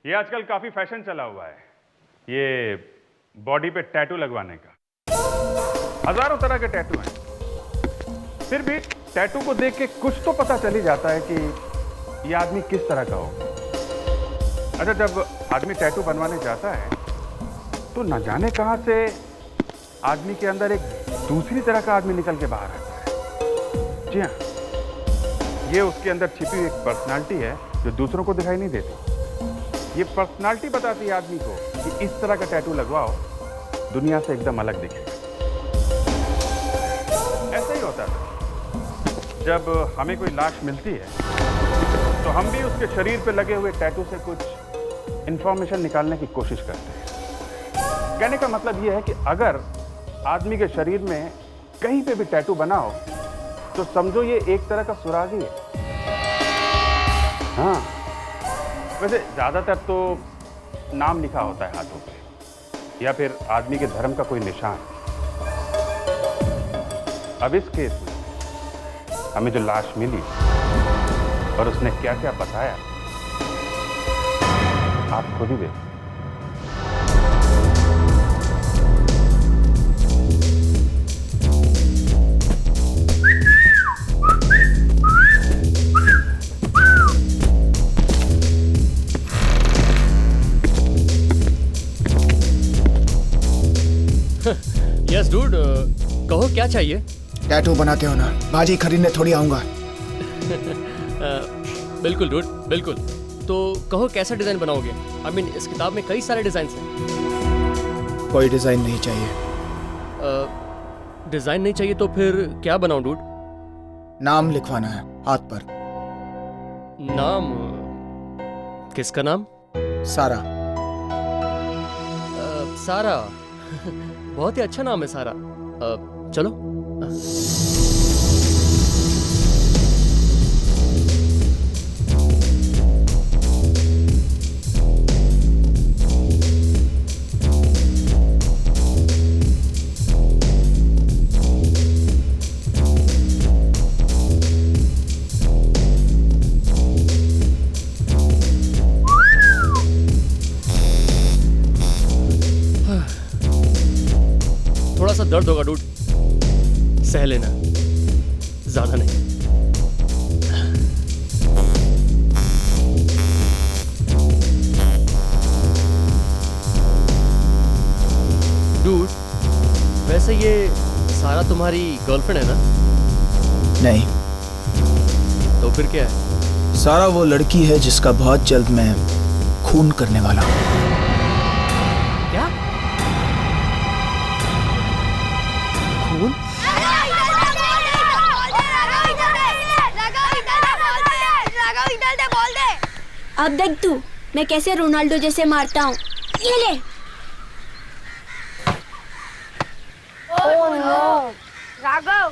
ये आजकल काफी फैशन चला हुआ है, ये बॉडी पे टैटू लगवाने का। हजारों तरह के टैटू हैं, फिर भी टैटू को देख के कुछ तो पता चल ही जाता है कि ये आदमी किस तरह का हो। अच्छा, जब आदमी टैटू बनवाने जाता है तो न जाने कहां से आदमी के अंदर एक दूसरी तरह का आदमी निकल के बाहर आता है। जी हाँ, ये उसके अंदर छिपी हुई एक पर्सनालिटी है जो दूसरों को दिखाई नहीं देती। ये पर्सनालिटी बताती है आदमी को कि इस तरह का टैटू लगवाओ, दुनिया से एकदम अलग दिखेगा। ऐसा ही होता था, जब हमें कोई लाश मिलती है तो हम भी उसके शरीर पे लगे हुए टैटू से कुछ इंफॉर्मेशन निकालने की कोशिश करते हैं। कहने का मतलब यह है कि अगर आदमी के शरीर में कहीं पे भी टैटू बना हो तो समझो ये एक तरह का सुराग ही है। हाँ, वैसे ज्यादातर तो नाम लिखा होता है हाथों पे, या फिर आदमी के धर्म का कोई निशान। अब इस केस में हमें जो लाश मिली और उसने क्या क्या बताया, आप खुद ही देखो। यस डूड, कहो क्या चाहिए? टैटू बनाते हो ना, बाजी खरीदने थोड़ी आऊंगा। बिल्कुल डूड, बिल्कुल। तो कहो कैसा डिजाइन बनाओगे? आई मीन इस किताब में कई सारे डिजाइन हैं। कोई डिजाइन नहीं चाहिए। डिजाइन नहीं चाहिए तो फिर क्या बनाऊं डूड? नाम लिखवाना है हाथ पर। नाम? किसका नाम? सारा। सारा बहुत ही अच्छा नाम है सारा। चलो। थोड़ा सा दर्द होगा डूड, सह लेना, ज्यादा नहीं। डूड, वैसे ये सारा तुम्हारी गर्लफ्रेंड है ना? नहीं। तो फिर क्या है? सारा वो लड़की है जिसका बहुत जल्द मैं खून करने वाला हूँ। क्या? खून? अब देख तू, मैं कैसे रोनाल्डो जैसे मारता हूँ। ये ले। ओह नो, राघव,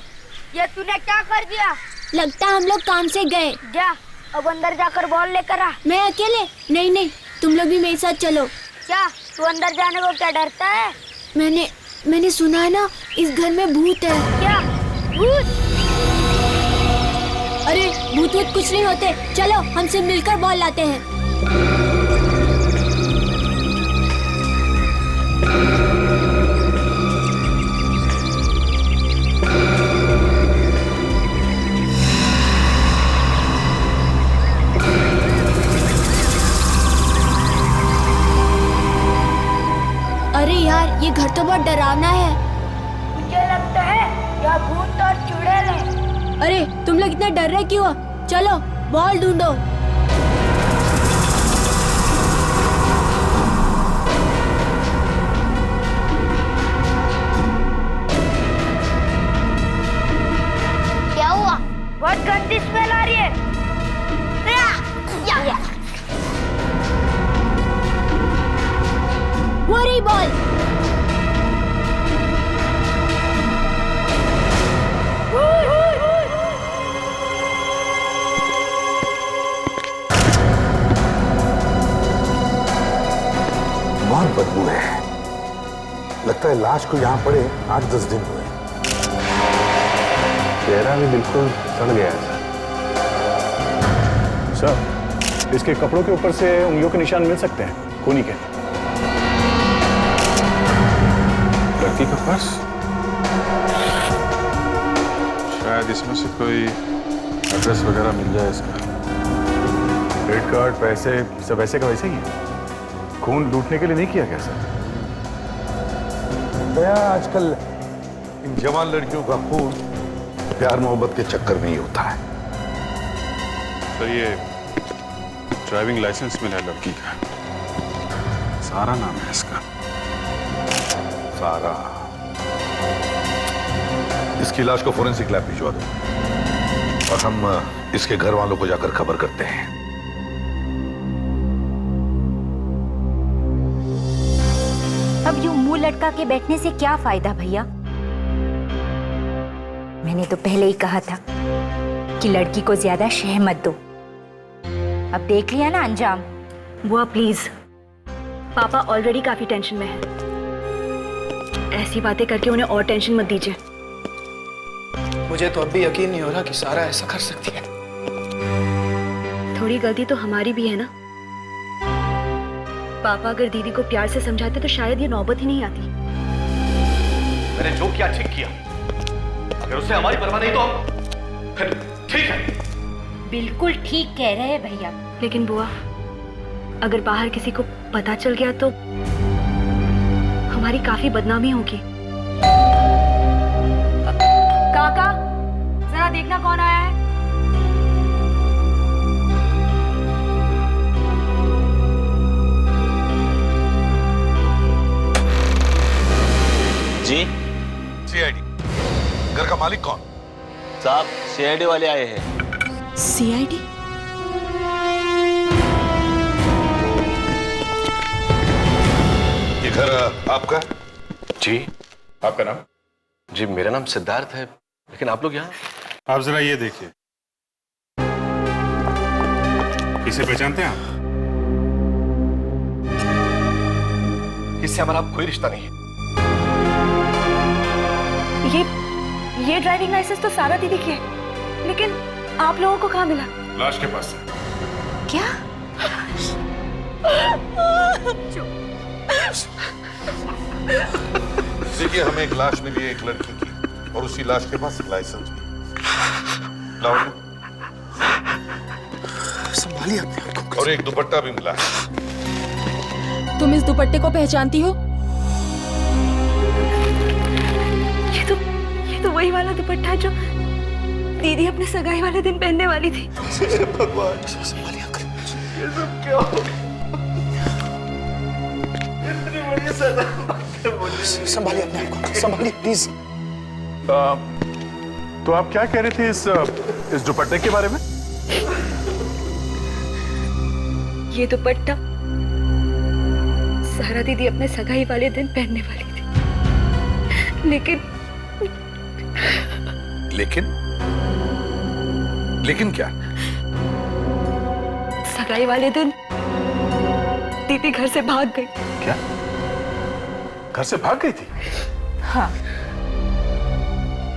ये तूने क्या कर दिया? लगता हम लोग काम से गए। जा, अब अंदर जाकर बॉल लेकर आ। मैं अकेले? नहीं नहीं, तुम लोग भी मेरे साथ चलो। क्या तू अंदर जाने को क्या डरता है? मैंने सुना है ना, इस घर में भूत है। क्या भूत? अरे भूत वूत कुछ नहीं होते, चलो हमसे मिलकर बॉल लाते हैं। अरे यार, ये घर तो बहुत डरावना है। मुझे लगता है यह भूत और चुड़ैल है। अरे तुम लोग इतना डर रहे क्यों? चलो बॉल ढूंढो। क्या हुआ? बहुत गंदी स्मेल आ रही है। वो रही बॉल। बहुत बदबू है, लगता है लाश को यहाँ पड़े 8-10 दिन हुए। चेहरा भी बिल्कुल सड़ गया है सर। इसके कपड़ों के ऊपर से उंगलियों के निशान मिल सकते हैं, खूनी के। लड़की का पर्स, शायद इसमें से कोई एड्रेस वगैरह मिल जाए इसका। क्रेडिट कार्ड, पैसे सब वैसे का वैसे ही है। खून लूटने के लिए नहीं किया गया सर। भैया आजकल इन जवान लड़कियों का खून प्यार मोहब्बत के चक्कर में ही होता है। तो ये ड्राइविंग लाइसेंस मिला है लड़की का, सारा नाम है इसका। सारा। इसकी लाश को फोरेंसिक लैब भिजवा दो और हम इसके घर वालों को जाकर खबर करते हैं। अब यूं मुंह लटका के बैठने से क्या फायदा भैया? मैंने तो पहले ही कहा था कि लड़की को ज्यादा शह मत दो। अब देख लिया ना अंजाम। बुआ प्लीज, पापा ऑलरेडी काफी टेंशन में हैं। ऐसी बातें करके उन्हें और टेंशन मत दीजिए। मुझे तो अब भी यकीन नहीं हो रहा कि सारा ऐसा कर सकती है। थोड़ी गलती तो हमारी भी है ना। पापा अगर दीदी को प्यार से समझाते तो शायद ये नौबत ही नहीं आती। मैंने जो किया ठीक किया। अगर उससे हमारी परवाह नहीं तो फिर ठीक है। बिल्कुल ठीक कह रहे हैं भैया। लेकिन बुआ, अगर बाहर किसी को पता चल गया तो हमारी काफी बदनामी होगी। काका, जरा देखना कौन आया है। जी सीआईडी। घर का मालिक कौन? साहब सीआईडी वाले आए हैं। सीआईडी? ये घर आपका? जी। आपका नाम? जी मेरा नाम सिद्धार्थ है, लेकिन आप लोग यहाँ? आप जरा ये देखिए, इसे पहचानते हैं आप? इससे हमारा कोई रिश्ता नहीं है। ये ड्राइविंग लाइसेंस तो सारा दीदी की है, लेकिन आप लोगों को कहाँ मिला? लाश के पास है। क्या? देखिए, हमें एक लाश मिली है एक लड़की की, और उसी लाश के पास एक लाइसेंस भी। लाओ। संभालिए अपने आप को। और एक दुपट्टा भी मिला है। तुम इस दुपट्टे को पहचानती हो? ये तो वही वाला दुपट्टा है जो दीदी अपने सगाई वाले दिन पहनने वाली थी। भगवान, संभालिए अंकल। ये सब क्या हो? इतनी बड़ी सजा। संभालिए अपने आप को, संभालिए प्लीज। तो आप क्या कह रहे थे इस दुपट्टे के बारे में? ये दुपट्टा सारा दीदी अपने सगाई वाले दिन पहनने वाली थी, लेकिन क्या? सगाई वाले दिन दीदी घर से भाग गई। क्या? घर से भाग गई थी? हाँ,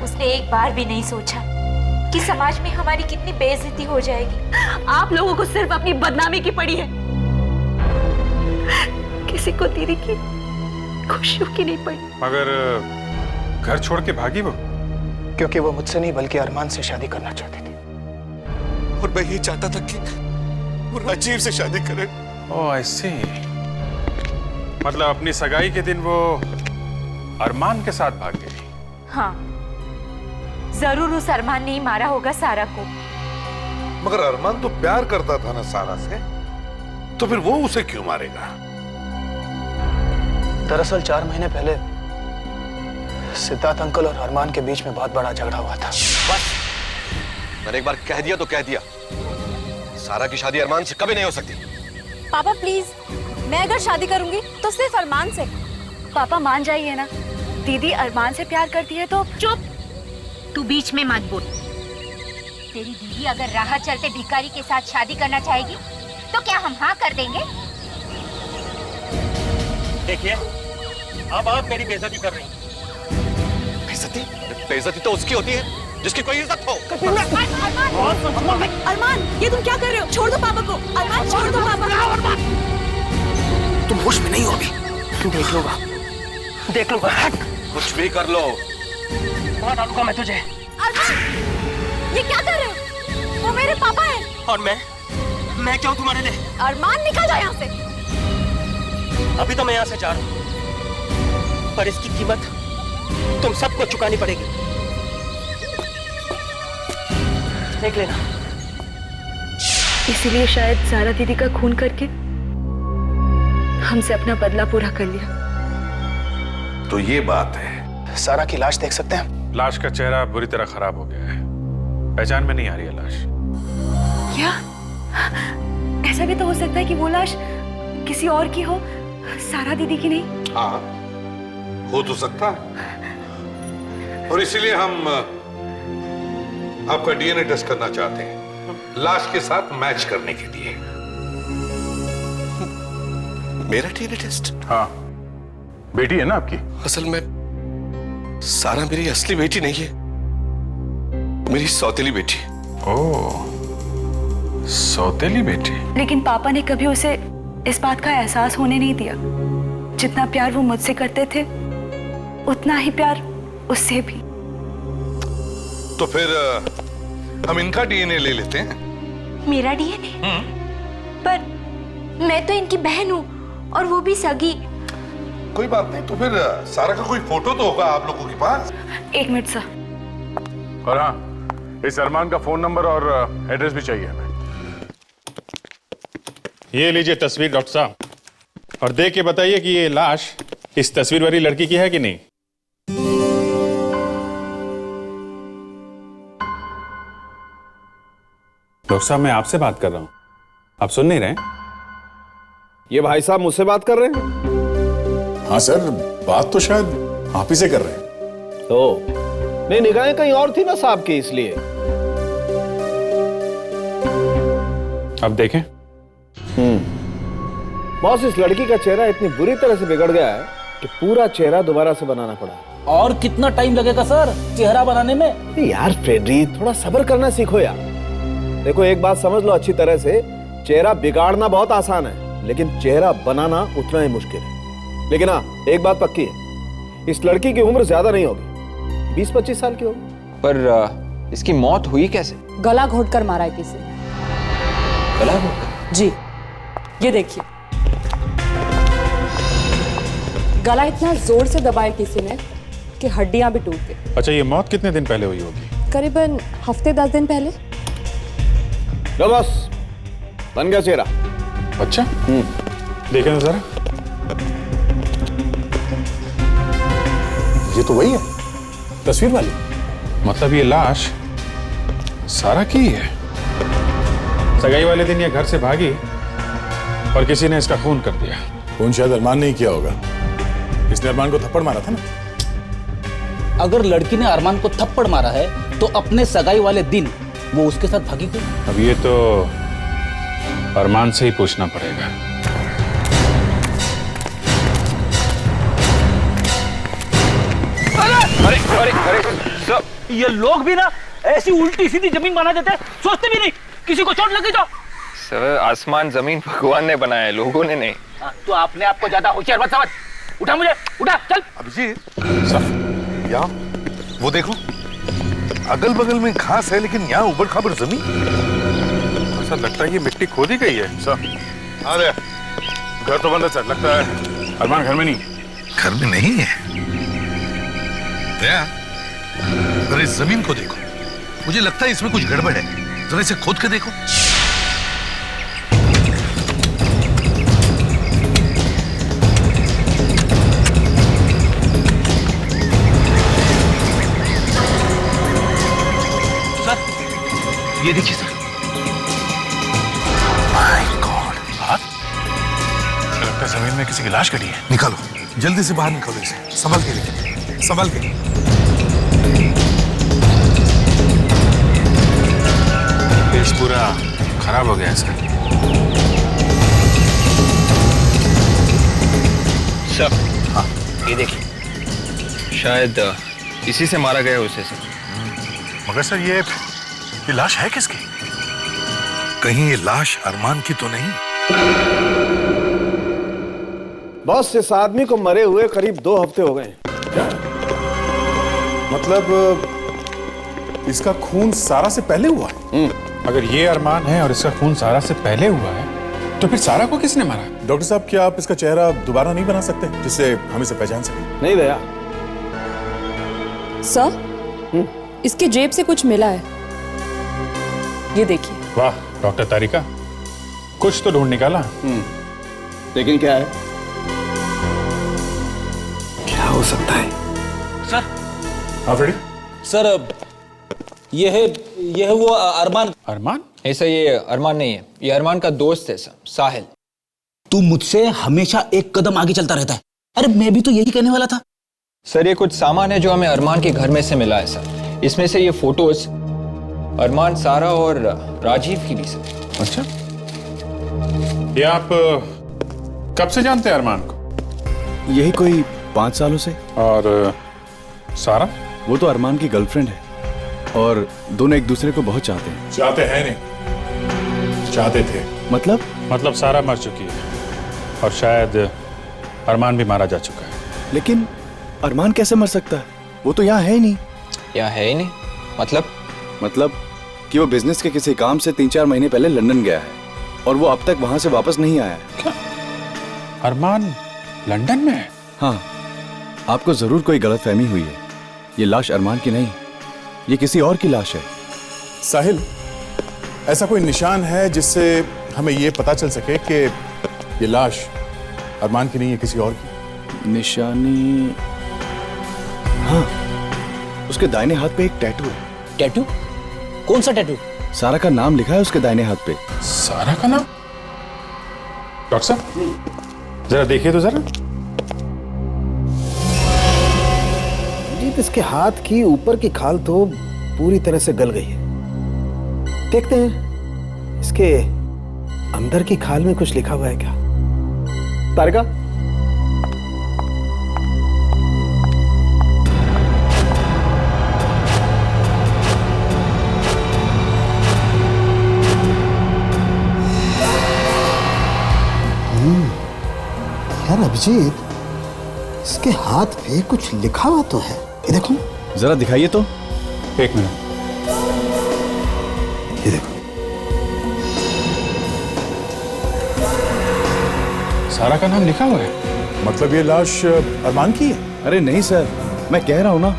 उसने एक बार भी नहीं सोचा कि समाज में हमारी कितनी बेइज्जती हो जाएगी। आप लोगों को सिर्फ अपनी बदनामी की पड़ी है, किसी को दीदी की खुशियों की नहीं पड़ी। मगर घर छोड़ के भागी वो? क्योंकि वो मुझसे नहीं बल्कि अरमान से शादी करना चाहती थी। और मैं ये चाहता था कि वो राजीव से शादी करे। ओह आई सी। मतलब अपनी सगाई के दिन वो अरमान के साथ भाग गई? हाँ, जरूर उस अरमान ने ही मारा होगा सारा को। मगर अरमान तो प्यार करता था ना सारा से, तो फिर वो उसे क्यों मारेगा? दरअसल 4 महीने पहले सिद्धार्थ अंकल और अरमान के बीच में बहुत बड़ा झगड़ा हुआ था। बस, मैंने एक बार कह दिया तो कह दिया। सारा की शादी अरमान से कभी नहीं हो सकती। पापा प्लीज, मैं अगर शादी करूंगी तो सिर्फ अरमान से। पापा मान जाइए ना, दीदी अरमान से प्यार करती है तो। चुप, तू बीच में मत बोल। तेरी दीदी अगर राह चलते भिखारी के साथ शादी करना चाहेगी तो क्या हम हाँ कर देंगे? देखिए, अब आप मेरी बेइज्जती कर रही हैं। बेइज्जती? बेइज्जती तो उसकी होती है जिसकी कोई इज्जत हो। अरमान, ये तुम क्या कर रहे हो? छोड़ दो पापा को। अरमान, छोड़ दो पापा। तुम होश में नहीं हो अभी। देख लूंगा, देख लूंगा। कुछ भी कर लो, मार डालूंगा मैं तुझे। अरमान, ये क्या कर रहे हो? वो मेरे पापा हैं। और मैं क्या हूँ तुम्हारे लिए? अरमान, निकल जाओ यहाँ से। अभी तो मैं यहाँ से जा रहा हूँ, पर इसकी कीमत तुम सबको चुकानी पड़ेगी। देख लेना। इसीलिए शायद सारा दीदी का खून करके हमसे अपना बदला पूरा कर लिया। तो ये बात है। सारा की लाश देख सकते हैं? लाश का चेहरा बुरी तरह खराब हो गया है, पहचान में नहीं आ रही है लाश। क्या? ऐसा भी तो हो सकता है कि वो लाश किसी और की हो, सारा दीदी की नहीं। हाँ, हो तो सकता है, और इसीलिए हम आपका डीएनए टेस्ट करना चाहते हैं, लाश के साथ मैच करने के लिए। मेरा डीएनए टेस्ट? हाँ, बेटी है ना आपकी? असल में सारा मेरी असली बेटी नहीं है, मेरी सौतेली बेटी। ओह, सौतेली बेटी। लेकिन पापा ने कभी उसे इस बात का एहसास होने नहीं दिया। जितना प्यार वो मुझसे करते थे, उतना ही प्यार उससे भी। तो फिर हम इनका डीएनए ले लेते हैं। मेरा डीएनए? पर मैं तो इनकी बहन हूँ और वो भी सगी। कोई बात नहीं, तो फिर सारा का कोई फोटो तो होगा आप लोगों के पास। 1 मिनट सर। और हाँ, इस अरमान का फोन नंबर और एड्रेस भी चाहिए हमें। ये लीजिए तस्वीर डॉक्टर साहब, और देख के बताइए कि ये लाश इस तस्वीर वाली लड़की की है कि नहीं। डॉक्टर साहब, मैं आपसे बात कर रहा हूं, आप सुन नहीं रहे? ये भाई साहब मुझसे बात कर रहे हैं? हाँ सर, बात तो शायद आप ही से कर रहे हैं। तो नहीं, निगाहें कहीं और थी ना साहब की, इसलिए। अब देखें। बॉस, इस लड़की का चेहरा इतनी बुरी तरह से बिगड़ गया है कि पूरा चेहरा दोबारा से बनाना पड़ा। और कितना टाइम लगेगा सर चेहरा बनाने में? यार फ्रेडरी, थोड़ा सब्र करना सीखो यार। देखो, एक बात समझ लो अच्छी तरह से, चेहरा बिगाड़ना बहुत आसान है, लेकिन चेहरा बनाना उतना ही मुश्किल है। लेकिन हाँ, एक बात पक्की है, इस लड़की की उम्र ज्यादा नहीं होगी, 20-25 साल की होगी। पर इसकी मौत हुई कैसे? गला घोटकर मारा है किसी। गला घोटकर? जी, ये देखिए, गला इतना जोर से दबाया किसी ने कि हड्डियां भी टूट गई। अच्छा, ये मौत कितने दिन पहले हुई होगी? करीबन हफ्ते 10 दिन पहले। लो बॉस, बन गया चेहरा। अच्छा, देखें तो जरा। ये तो वही है, तस्वीर वाली। मतलब ये लाश सारा की ही है। सगाई वाले दिन ये घर से भागी और किसी ने इसका खून कर दिया। खून शायद अरमान ने ही किया होगा, इसने अरमान को थप्पड़ मारा था ना। अगर लड़की ने अरमान को थप्पड़ मारा है तो अपने सगाई वाले दिन वो उसके साथ भागी क्यों? अब ये तो अरमान से ही पूछना पड़ेगा। अरे अरे अरे सब ये लोग भी ना ऐसी उल्टी सीधी जमीन बना देते हैं, सोचते भी नहीं किसी को चोट लगी तो। सर, आसमान जमीन भगवान ने बनाया है, लोगों ने नहीं। तो आपने आपको ज्यादा होशियार मत समझ। उठा मुझे, उठा, चल। अभिजीत, यहाँ वो देखो, अगल बगल में घास है लेकिन यहाँ उबड़ खाबड़ जमीन। ऐसा लगता है ये मिट्टी खोदी गई है। सर, अरे घर तो बंद है सर, लगता है अरमान घर में नहीं। घर में नहीं है? अरे इस जमीन को देखो, मुझे लगता है इसमें कुछ गड़बड़ है, जरा इसे खोद के देखो। ये देखिए सर। माय गॉड, लगता है जमीन में किसी की लाश कटी है। निकालो, जल्दी से बाहर निकालो इसे, संभल के लेके, संभल के। फेस पूरा खराब हो गया है सर। सर, हाँ, ये देखिए, शायद इसी से मारा गया उसे सर। मगर सर ये लाश है किसकी? कहीं ये लाश अरमान की तो नहीं? बॉस, इस आदमी को मरे हुए करीब 2 हफ्ते हो गए। मतलब इसका खून सारा से पहले हुआ है? अगर ये अरमान है और इसका खून सारा से पहले हुआ है तो फिर सारा को किसने मारा? डॉक्टर साहब, क्या आप इसका चेहरा दोबारा नहीं बना सकते जिससे हम इसे पहचान सकें? नहीं दया। सर, इसके जेब से कुछ मिला है, ये देखिए। वाह डॉक्टर तारिका, कुछ तो ढूंढ निकाला। लेकिन क्या है? क्या हो सकता है? सर। हाँ फ्रेडी। सर, ये है वो अरमान। अरमान? ऐसा ये अरमान नहीं है, ये अरमान का दोस्त है सर, साहिल। तू मुझसे हमेशा एक कदम आगे चलता रहता है। अरे मैं भी तो यही कहने वाला था। सर ये कुछ सामान है जो हमें अरमान के घर में से मिला है सर। इसमें से ये फोटोज अरमान, सारा और राजीव की भी सर। अच्छा, ये आप कब से जानते हैं अरमान को? यही कोई 5 सालों से। और सारा? वो तो अरमान की गर्लफ्रेंड है और दोनों एक दूसरे को बहुत चाहते हैं। चाहते हैं नहीं, चाहते थे। मतलब सारा मर चुकी है और शायद अरमान भी मारा जा चुका है। लेकिन अरमान कैसे मर सकता है? वो तो यहाँ है ही नहीं। यहाँ है ही नहीं? मतलब कि वो बिजनेस के किसी काम से 3-4 महीने पहले लंदन गया है और वो अब तक वहां से वापस नहीं आया है। क्या? अरमान लंदन में है? हाँ, आपको जरूर कोई गलतफहमी हुई है। ये लाश अरमान की नहीं, ये किसी और की लाश है। साहिल, ऐसा कोई निशान है जिससे हमें ये पता चल सके कि ये लाश अरमान की नहीं है, किसी और की? निशानी? हाँ, उसके दाहिने हाथ पे एक टैटू है। टैटू? कौन सा टैटू? सारा का नाम लिखा है उसके दाहिने हाथ पे। सारा का नाम? डॉक्टर साहब जरा देखिए तो जरा। इसके हाथ की ऊपर की खाल तो पूरी तरह से गल गई है। देखते हैं इसके अंदर की खाल में कुछ लिखा हुआ है क्या। तारिका, यार अभिजीत, इसके हाथ पे कुछ लिखा हुआ तो है। ये देखो जरा दिखाइए तो। 1 मिनट। ये देखो। सारा का नाम लिखा हुआ है? मतलब ये लाश अरमान की है? अरे नहीं सर, मैं कह रहा हूं ना,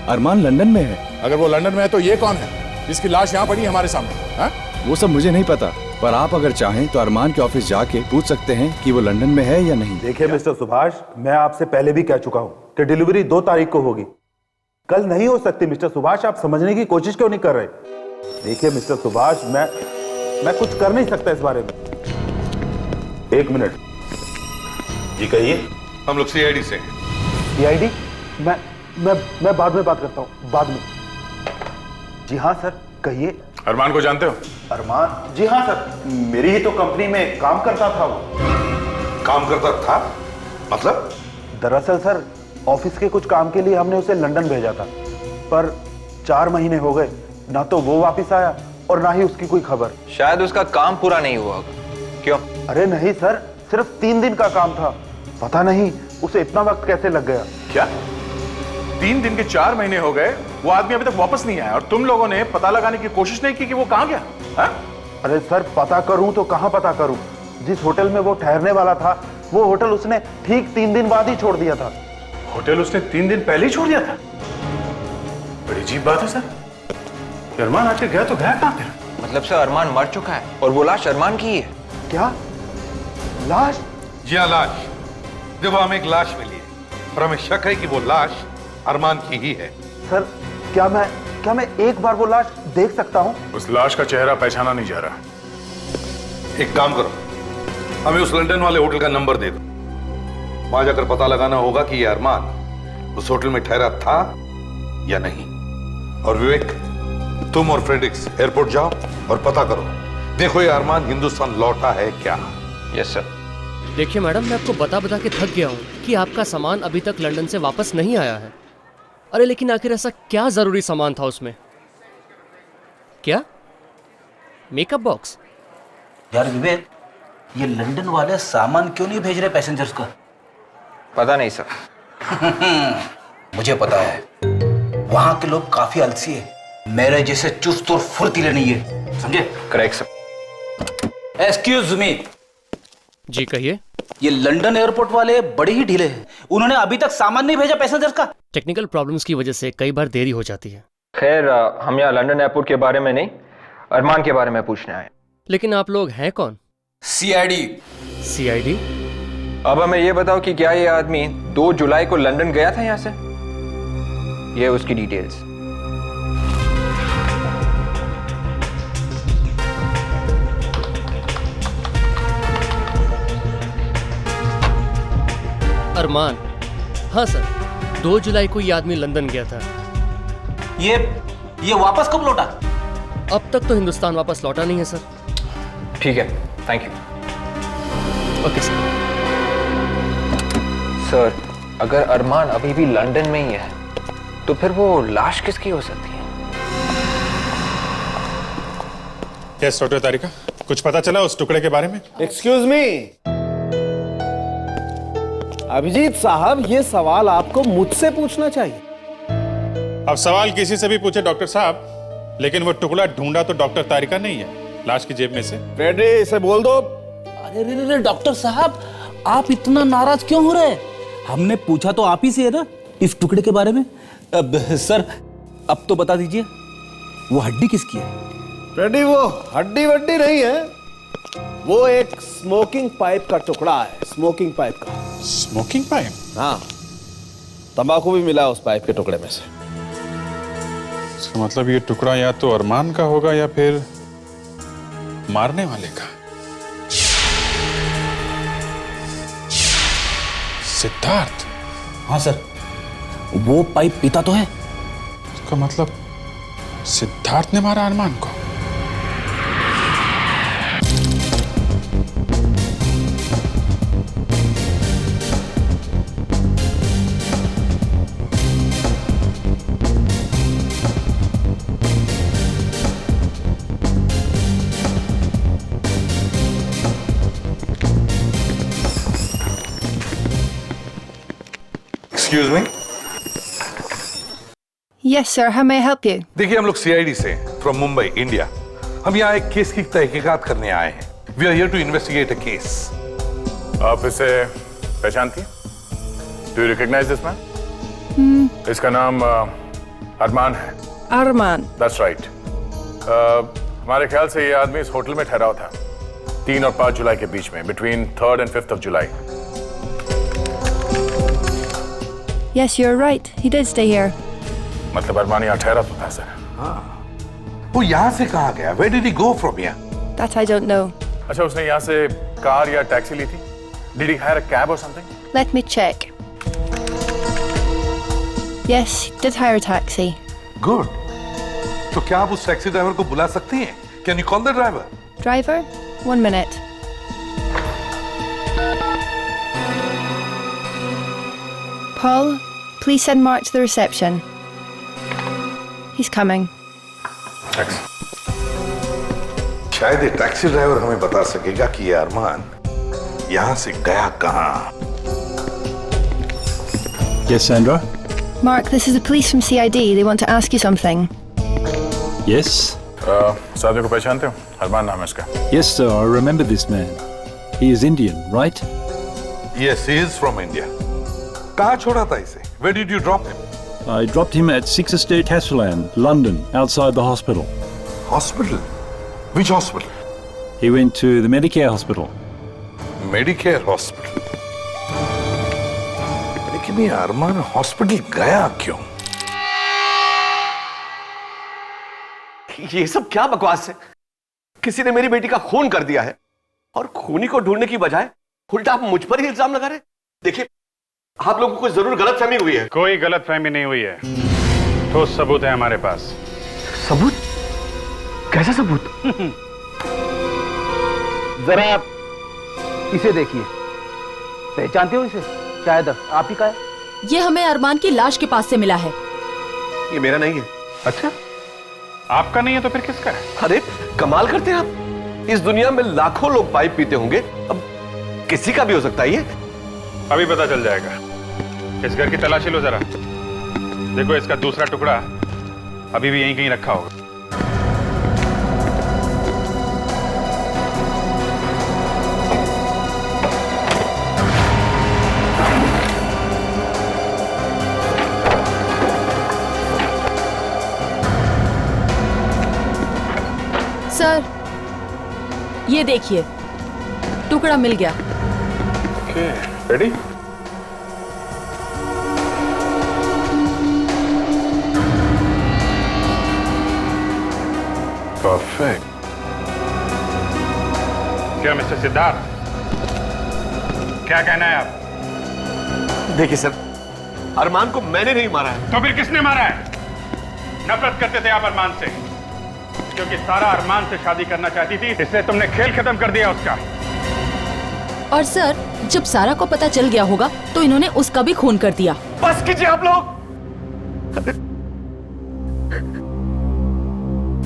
अरमान लंदन में है। अगर वो लंदन में है तो ये कौन है जिसकी लाश यहाँ पड़ी है हमारे सामने? हा? वो सब मुझे नहीं पता, पर आप अगर चाहें तो अरमान के ऑफिस जाके पूछ सकते हैं कि वो लंदन में है या नहीं। देखिए मिस्टर सुभाष, मैं आपसे पहले भी कह चुका हूं कि डिलीवरी 2 तारीख को होगी, कल नहीं हो सकती। मिस्टर सुभाष, आप समझने की कोशिश क्यों नहीं कर रहे? देखिए मिस्टर सुभाष, मैं कुछ कर नहीं सकता इस बारे में। 1 मिनट जी, कहिए। हम लोग सीआईडी से। सीआईडी? मैं बाद में बात करता हूं, बाद में। जी हाँ सर, कहिए। अरमान को जानते हो? अरमान? जी हाँ सर, मेरी ही तो कंपनी में काम करता था वो। काम करता था? मतलब? दरअसल सर, ऑफिस के कुछ काम के लिए हमने उसे लंदन भेजा था, पर 4 महीने हो गए, ना तो वो वापस आया और ना ही उसकी कोई खबर। शायद उसका काम पूरा नहीं हुआ। क्यों? अरे नहीं सर, सिर्फ 3 दिन का काम था। पता नहीं उसे इतना वक्त कैसे लग गया। क्या 3 दिन के 4 महीने हो गए, वो आदमी अभी तक वापस नहीं आया और तुम लोगों ने पता लगाने की कोशिश नहीं की कि वो कहां गया? हा? अरे सर, पता करूं तो कहां पता करूं। जिस होटल में वो ठहरने वाला था, वो होटल उसने ठीक 3 दिन बाद ही छोड़ दिया था। होटल उसने 3 दिन पहले ही छोड़ दिया था? बड़ी अजीब बात है सर। अरमान आके गया तो गया कहां फिर? मतलब सर अरमान मर चुका है और वो लाश अरमान की है। क्या लाश? जी हाँ, लाश। देखो, हमें एक लाश मिली है और हमें शक है कि वो लाश अरमान की ही है। सर, क्या मैं एक बार वो लाश देख सकता हूं? उस लाश का चेहरा पहचाना नहीं जा रहा। एक काम करो, हमें उस लंदन वाले होटल का नंबर दे दो। वहां जाकर पता लगाना होगा कि ये अरमान उस होटल में ठहरा था या नहीं। और विवेक, तुम और फ्रेडरिक्स एयरपोर्ट जाओ और पता करो, देखो ये अरमान हिंदुस्तान लौटा है क्या। Yes sir. देखिए मैडम, मैं आपको बता के थक गया हूँ कि आपका सामान अभी तक लंदन से वापस नहीं आया है। अरे लेकिन आखिर ऐसा क्या जरूरी सामान था उसमें? क्या? Makeup box? यार विवेक, ये लंदन वाले सामान क्यों नहीं भेज रहे पैसेंजर्स का? पता नहीं सर। मुझे पता है, वहां के लोग काफी आलसी है, मेरे जैसे चुस्त और फुर्तीले नहीं है, समझे? Correct sir. Excuse me. जी कहिए। ये लंदन एयरपोर्ट वाले बड़े ही ढीले हैं, उन्होंने अभी तक सामान नहीं भेजा पैसेंजर्स का। टेक्निकल प्रॉब्लम्स की वजह से कई बार देरी हो जाती है। खैर हम यहाँ लंदन एयरपोर्ट के बारे में नहीं, अरमान के बारे में पूछने आए। लेकिन आप लोग हैं कौन? CID। CID? अब हमें ये बताओ कि क्या ये आदमी 2 जुलाई को लंदन गया था यहाँ से? ये उसकी डिटेल्स। अरमान? हाँ सर, 2 जुलाई को ये आदमी लंदन गया था। ये वापस कब लौटा? अब तक तो हिंदुस्तान वापस लौटा नहीं है सर। ठीक है, thank you. Okay sir. Sir, अगर अरमान अभी भी लंदन में ही है तो फिर वो लाश किसकी हो सकती है? यस डॉक्टर तारिका, कुछ पता चला उस टुकड़े के बारे में? एक्सक्यूज मी, अभिजीत साहब, ये सवाल आपको मुझसे पूछना चाहिए। अब सवाल किसी से भी पूछे डॉक्टर साहब, लेकिन वो टुकड़ा ढूंढा तो डॉक्टर तारिका नहीं है लाश की जेब में से। फ्रेडी, इसे बोल दो। अरे रे रे डॉक्टर साहब, आप इतना नाराज क्यों हो रहे? हमने पूछा तो आप ही से है ना इस टुकड़े के बारे में। अब सर, अब तो बता दीजिए, वो हड्डी किसकी है? फ्रेडी, वो हड्डी वड्डी नहीं है, वो एक स्मोकिंग पाइप का टुकड़ा है। स्मोकिंग पाइप का। Smoking pipe? हाँ, तंबाकू भी मिला उस पाइप के टुकड़े में से। इसका मतलब ये टुकड़ा या तो अरमान का होगा या फिर मारने वाले का। सिद्धार्थ? हाँ सर, वो पाइप पीता तो है। इसका मतलब सिद्धार्थ ने मारा अरमान को। Excuse me. Yes, sir. How may I help you? देखिए, हम लोग CID से फ्रॉम मुंबई, इंडिया। हम यहाँ एक केस की तहकीकात करने आए हैं। We are here to investigate a case. आप इसे पहचानती हैं? Do you recognise this man? इसका नाम अरमान है। Arman. That's right. हमारे ख्याल से ये आदमी इस होटल में ठहरा हुआ था 3 और 5 जुलाई के बीच में, between 3rd and 5th of July। Yes, you're right. He did stay here. मतलब अरमान यहाँ ठहरा तो था सर। हाँ, वो यहाँ से कहाँ गया? Where did he go from here? That I don't know. अच्छा, उसने यहाँ से कार या टैक्सी ली थी? Did he hire a cab or something? Let me check. Yes, he did hire a taxi. Good. तो क्या आप उस टैक्सी ड्राइवर को बुला सकती हैं? Can you call the driver? Driver? 1 minute. Paul, please send Mark to the reception. He's coming. Thanks. शायद ये टैक्सी ड्राइवर हमें बता सकेगा कि ये अरमान यहाँ से गया कहाँ। Yes, Sandra? Mark, this is the police from CID. They want to ask you something. Yes? सादे को पहचानते हो? अरमान नाम है इसका। Yes, sir. I remember this man. He is Indian, right? Yes, he is from India. कहाँ छोड़ा था इसे? Where did you drop him? I dropped him at 6 Estate Hasseland, London, outside the hospital. Hospital? Which hospital? He went to the Medicare hospital. Medicare hospital? लेकिन ये अरमान hospital गया क्यों? ये सब क्या बकवास है? किसी ने मेरी बेटी का खून कर दिया है और खूनी को ढूंढने की बजाय उल्टा आप मुझ पर ही इल्जाम लगा रहे। देखिए, आप लोगों को जरूर गलतफहमी हुई है। कोई गलतफहमी नहीं हुई है, ठोस सबूत है हमारे पास। सबूत? कैसा सबूत? जरा इसे देखिए, पहचानते हो इसे? शायद आप ही का है। ये हमें अरमान की लाश के पास से मिला है। ये मेरा नहीं है। अच्छा, आपका नहीं है तो फिर किसका है? अरे कमाल करते हैं आप। इस दुनिया में लाखों लोग पाइप पीते होंगे, अब किसी का भी हो सकता है ये। अभी पता चल जाएगा। इस घर की तलाशी लो जरा। देखो इसका दूसरा टुकड़ा अभी भी यहीं कहीं रखा होगा। सर, ये देखिए, टुकड़ा मिल गया। Okay, ready? परफेक्ट। क्या मिस्टर सिद्धार्थ, क्या कहना है आप? देखिए सर, अरमान को मैंने नहीं मारा है। तो फिर किसने मारा है? नफरत करते थे आप अरमान से, क्योंकि सारा अरमान से शादी करना चाहती थी, इसलिए तुमने खेल खत्म कर दिया उसका। और सर, जब सारा को पता चल गया होगा तो इन्होंने उसका भी खून कर दिया। बस कीजिए आप लोग।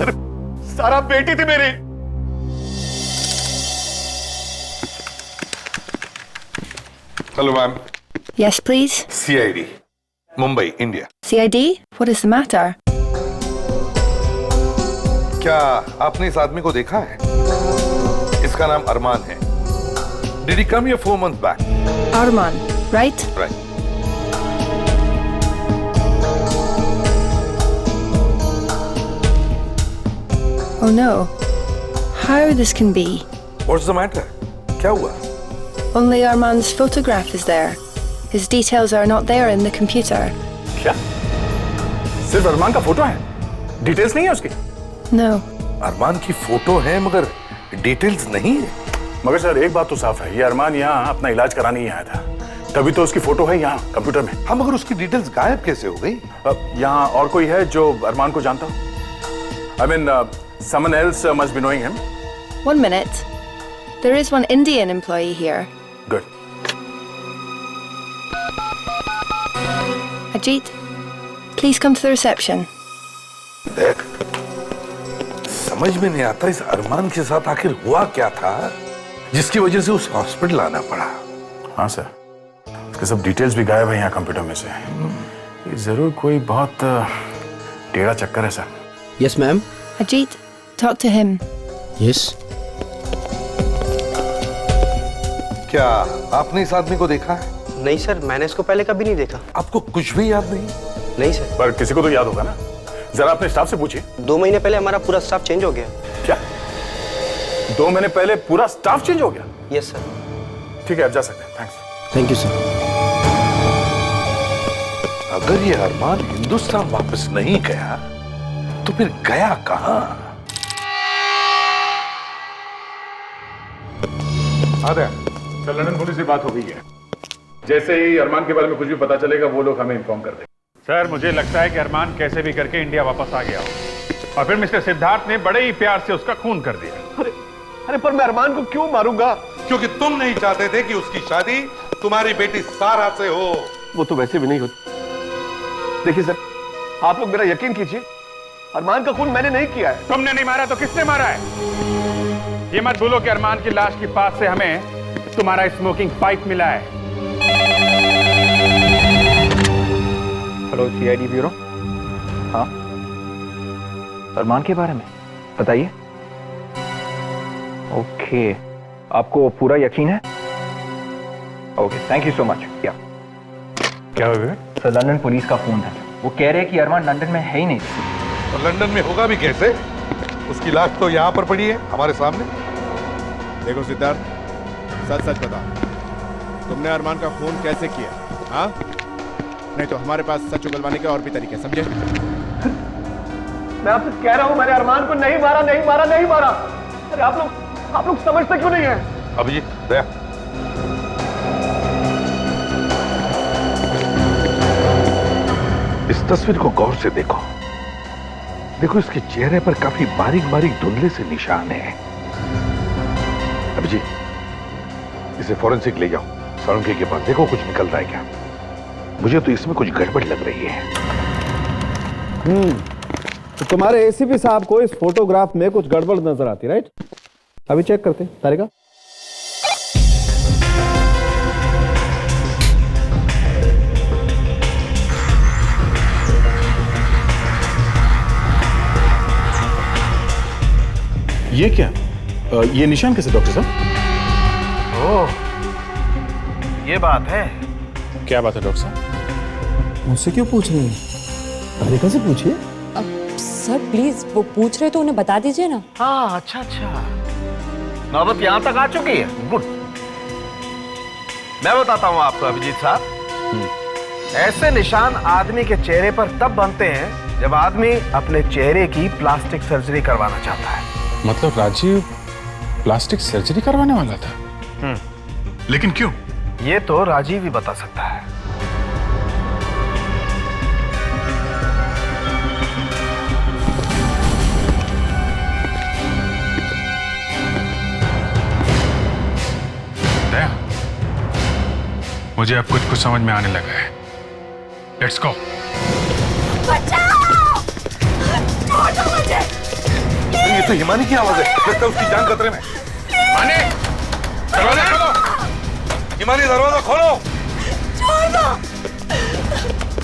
अरे सारा बेटी थी मेरी। Hello ma'am. Yes, please. CID, Mumbai, India. CID? What is the matter? क्या आपने इस आदमी को देखा है? इसका नाम अरमान है। Did he come here 4 months back? Arman, right? Right. Oh no. How this can be? What's the matter? क्या हुआ? Only Arman's photograph is there. His details are not there in the computer. क्या? सिर्फ अरमान का photo है? Details नहीं है उसकी? No. अरमान की फोटो है मगर डिटेल्स नहीं है। मगर सर एक बात तो साफ है, ये अरमान यहाँ अपना इलाज कराने ही आया था, तभी तो उसकी फोटो है यहाँ कंप्यूटर में। हाँ मगर उसकी डिटेल्स गायब कैसे हो गई? यहाँ और कोई है जो अरमान को जानता हो? I mean, someone else must be knowing him. 1 minute. There is one Indian employee here. Good. Ajit, please come to the reception. देख, समझ में नहीं आता इस अरमान के साथ आखिर हुआ क्या था जिसकी वजह से उस हॉस्पिटल आना पड़ा। हाँ सर, उसके सब डिटेल्स भी गायब है यहाँ कंप्यूटर में से। ये जरूर कोई बहुत टेढ़ा चक्कर है sir. Yes, ma'am. Ajit, talk to him. Yes. क्या आपने इस आदमी को देखा है? नहीं सर, मैंने इसको पहले कभी नहीं देखा। आपको कुछ भी याद नहीं? नहीं सर। पर किसी को तो याद होगा ना, जरा अपने स्टाफ से पूछिए। 2 महीने पहले हमारा पूरा स्टाफ चेंज हो गया। क्या? 2 महीने पहले पूरा स्टाफ चेंज हो गया? Yes sir. ठीक है, आप जा सकते हैं। थैंक्स। Thank you sir. अगर ये अरमान हिंदुस्तान वापस नहीं गया तो फिर गया कहां? सर, लंदन पुलिस से बात हो गई है। जैसे ही अरमान के बारे में कुछ भी पता चलेगा वो लोग हमें इन्फॉर्म कर देंगे। सर मुझे लगता है कि अरमान कैसे भी करके इंडिया वापस आ गया हो और फिर मिस्टर सिद्धार्थ ने बड़े ही प्यार से उसका खून कर दिया। अरे पर मैं अरमान को क्यों मारूंगा? क्योंकि तुम नहीं चाहते थे कि उसकी शादी तुम्हारी बेटी सारा से हो। वो तो वैसे भी नहीं होती। देखिए सर, आप लोग मेरा यकीन कीजिए, अरमान का खून मैंने नहीं किया है। तुमने नहीं मारा तो किसने मारा है? ये मत भूलो कि अरमान की लाश के पास से हमें तुम्हारा स्मोकिंग पाइप मिला है। Hello CID bureau. हाँ, अरमान के बारे में बताइए। ओके, आपको पूरा यकीन है? Okay, thank you so much. क्या हुआ? सर, लंदन पुलिस का फोन है, वो कह रहे हैं कि अरमान लंदन में है ही नहीं। तो लंदन में होगा भी कैसे? उसकी लाश तो यहाँ पर पड़ी है हमारे सामने। देखो सिद्धार्थ, सच सच बता, तुमने अरमान का खून कैसे किया? हाँ, नहीं तो हमारे पास सच उगलवाने के और भी तरीके, समझे? मैं आपसे कह रहा हूं, मैंने अरमान को नहीं मारा, नहीं मारा, नहीं मारा। अरे आप लोग समझते क्यों नहीं है? अभिजीत, दया, इस तस्वीर को गौर से देखो। देखो इसके चेहरे पर काफी बारीक बारीक धुंधले से निशान है। अभिजीत, इसे फॉरेंसिक ले जाओ, साळुंखे के पास, देखो कुछ निकल रहा है क्या। मुझे तो इसमें कुछ गड़बड़ लग रही है। तो तुम्हारे एसीपी साहब को इस फोटोग्राफ में कुछ गड़बड़ नजर आती, राइट? अभी चेक करते हैं। तारिका, ये क्या? ये निशान कैसे डॉक्टर साहब? ओह, ये बात है। क्या बात है डॉक्टर साहब? मुझसे क्यों पूछ रहे हैं? तारिका से पूछिए। सर प्लीज, वो पूछ रहे तो उन्हें बता दीजिए ना। हाँ, अच्छा अच्छा, नौबत यहां तक आ चुकी है। गुड। मैं बताता हूं आपको अभिजीत साहब, ऐसे निशान आदमी के चेहरे पर तब बनते हैं जब आदमी अपने चेहरे की प्लास्टिक सर्जरी करवाना चाहता है। मतलब राजीव प्लास्टिक सर्जरी करवाने वाला था? लेकिन क्यों? ये तो राजीव ही बता सकता है। दया, मुझे अब कुछ समझ में आने लगा है। Let's go. बचाओ! छोड़ो मुझे! ये तो हिमानी की आवाज है, लगता है उसकी जान खतरे में। हिमानी, दरवाजा खोलो! हिमानी, दरवाजा खोलो! छोड़ दो!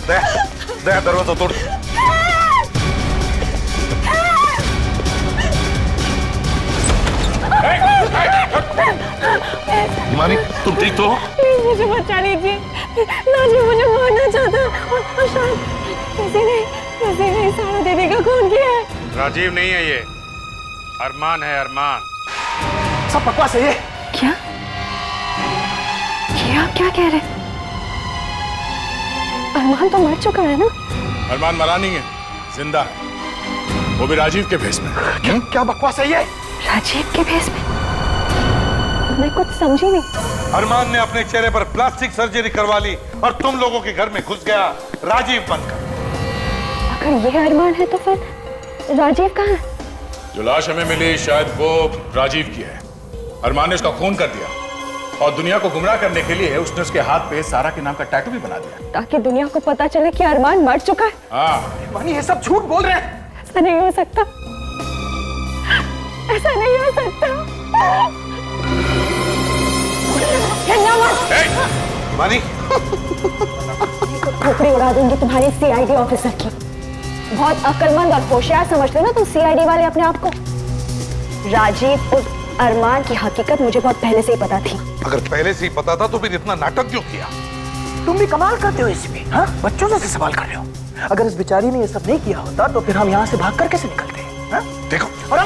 दया, दरवाजा तोड़। हिमानी, तुम ठीक तो हो? प्लीज मुझे बचा लीजिए। राजीव मुझे मारना चाहता है और शायद किसी ने सारा दीदी का खून किया है। राजीव नहीं है ये, अरमान है, अरमान। सब बकवास है ये। क्या? ये आप क्या कह रहे? अरमान तो मर चुका है ना? अरमान मरा नहीं है, जिंदा है, वो भी राजीव के भेस में। क्या बकवास है ये? राजीव के भेस में? मैं कुछ समझी नहीं। अरमान ने अपने चेहरे पर प्लास्टिक सर्जरी करवा ली और तुम लोगों के घर में घुस गया राजीव बनकर। अगर ये अरमान है तो फिर राजीव कहाँ है? जो लाश हमें मिली शायद वो राजीव की है। अरमान ने उसका खून कर दिया और दुनिया को गुमराह करने के लिए उसने उसके हाथ पे सारा के नाम का टैटू भी बना दिया, ताकि दुनिया को पता चले कि अरमान मर चुका है। हाँ। मानी, ये सब झूठ बोल रहे हैं। ऐसा नहीं हो सकता, ऐसा नहीं हो सकता। मानी, खोपड़ी उड़ा दूंगी तुम्हारी सीआईडी ऑफिसर की। बहुत अक्लमंद और होशियार समझते हो ना तुम सीआईडी वाले अपने आप को। राजीव उस अरमान की हकीकत मुझे बहुत पहले से ही पता थी। अगर पहले से ही पता था तो फिर इतना नाटक क्यों किया? तुम भी कमाल करते हो इसमें, हाँ? बच्चों जैसे सवाल कर रहे हो। अगर इस बेचारी ने ये सब नहीं किया होता तो फिर हम यहाँ से भाग कर कैसे निकलते हैं? हाँ? देखो, और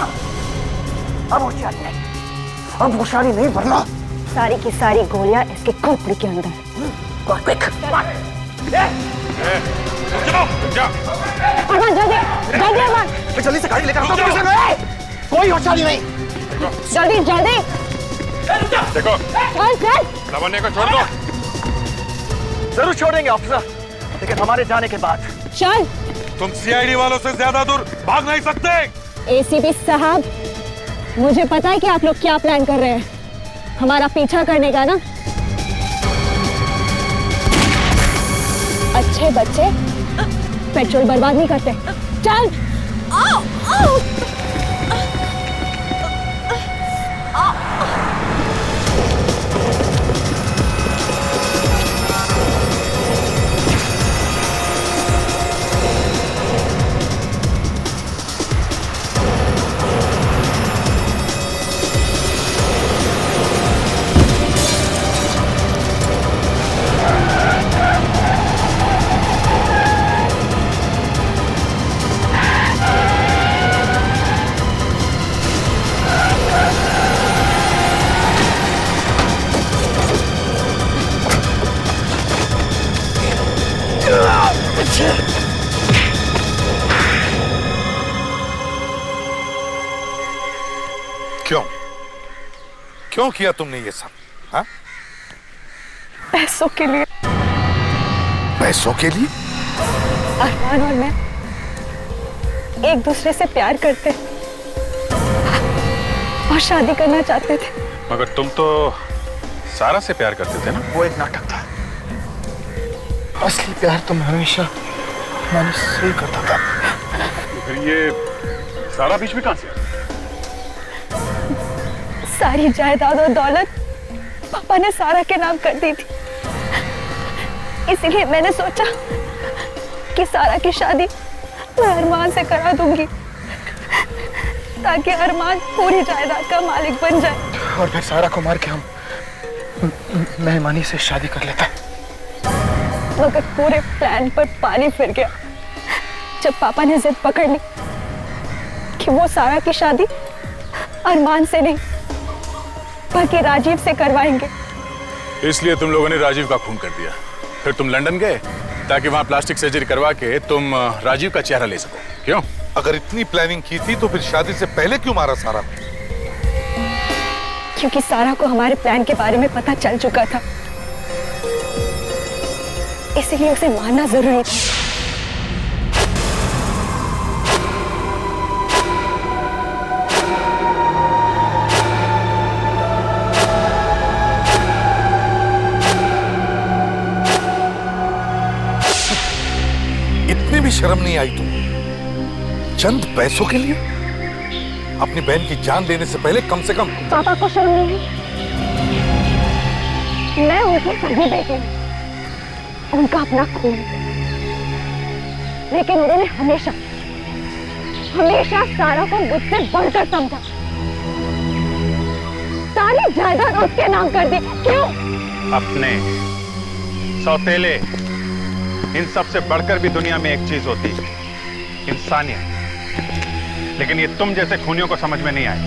अब होशियारी नहीं वरना सारी की सारी गोलियां इसके खोपड़ी के अंदर। अरमान जल्दी जल्दी, अरमान जल्दी से गाड़ी लेकर आओ। कोई होशियारी नहीं, जल्दी जल्दी। देखो, चल चल, लवन्य को छोड़ दो। जरूर छोड़ेंगे ऑफिसर, लेकिन हमारे जाने के बाद। चल। तुम सीआईडी वालों से ज्यादा दूर भाग नहीं सकते। एसीपी साहब, मुझे पता है कि आप लोग क्या प्लान कर रहे हैं, हमारा पीछा करने का ना। अच्छे बच्चे पेट्रोल बर्बाद नहीं करते। चल। आओ, आओ। क्यों किया तुमने ये सब? हाँ? पैसों के लिए। पैसों के लिए? अरमान और मैं एक दूसरे से प्यार करते और शादी करना चाहते थे। मगर तुम तो सारा से प्यार करते थे ना? वो एक नाटक था, असली प्यार तो मैं हमेशा मैंने सही करता था। फिर ये सारा बीच में कहां से? सारी जायदाद और दौलत पापा ने सारा के नाम कर दी थी, इसलिए मैंने सोचा कि सारा की शादी मैं अरमान से करा दूंगी ताकि अरमान पूरी जायदाद का मालिक बन जाए। और फिर सारा को मार के हम मेहमानी से शादी कर लेता। मगर पूरे प्लान पर पानी फिर गया जब पापा ने जिद पकड़ ली कि वो सारा की शादी अरमान से नहीं बल्कि राजीव से करवाएंगे। इसलिए तुम लोगों ने राजीव का खून कर दिया, फिर तुम लंदन गए ताकि वहां प्लास्टिक सर्जरी करवा के तुम राजीव का चेहरा ले सको। क्यों? अगर इतनी प्लानिंग की थी तो फिर शादी से पहले क्यों मारा सारा? क्योंकि सारा को हमारे प्लान के बारे में पता चल चुका था, इसलिए उसे मारना जरूरी था। इतनी भी शर्म नहीं आई तुम? चंद पैसों के लिए अपनी बहन की जान देने से पहले कम से कम पापा को शर्म नहीं है? मैं उनकी सगी बेटी हूं, उनका अपना खून, लेकिन उन्होंने हमेशा हमेशा सारा को मुझसे बढ़कर समझा। सारी जायदाद उसके नाम कर दी। क्यों? अपने सौतेले, इन सब से बढ़कर भी दुनिया में एक चीज होती है, इंसानियत। लेकिन ये तुम जैसे खूनियों को समझ में नहीं आए।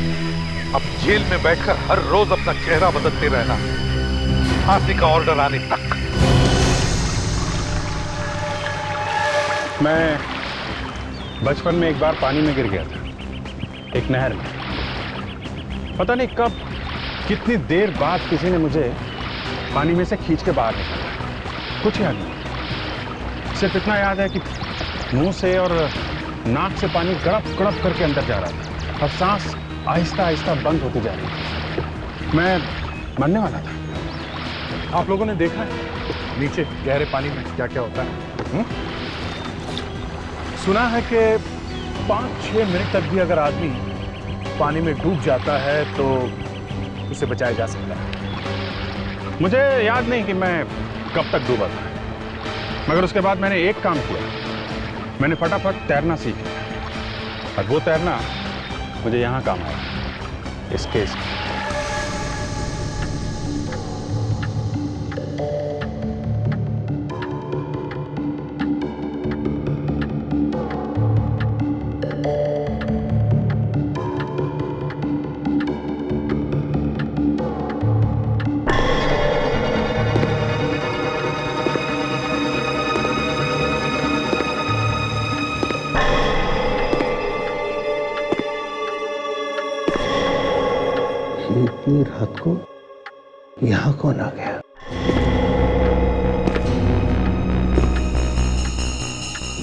अब जेल में बैठकर हर रोज अपना चेहरा बदलते रहना, फांसी का ऑर्डर आने तक। मैं बचपन में एक बार पानी में गिर गया था, एक नहर में। पता नहीं कब, कितनी देर बाद किसी ने मुझे पानी में से खींच के बाहर निकाला। कुछ याद नहीं, सिर्फ इतना याद है कि मुंह से और नाक से पानी गड़प गड़प करके अंदर जा रहा था और सांस आहिस्ता आहिस्ता बंद होती जा रही थी। मैं मरने वाला था। आप लोगों ने देखा है नीचे गहरे पानी में क्या क्या होता है? सुना है कि 5-6 मिनट तक भी अगर आदमी पानी में डूब जाता है तो उसे बचाया जा सकता है। मुझे याद नहीं कि मैं कब तक डूबा था, मगर उसके बाद मैंने एक काम किया, मैंने फटाफट तैरना सीख लिया। और वो तैरना मुझे यहाँ काम आया, इस केस में। इतनी रात को यहां कौन आ गया?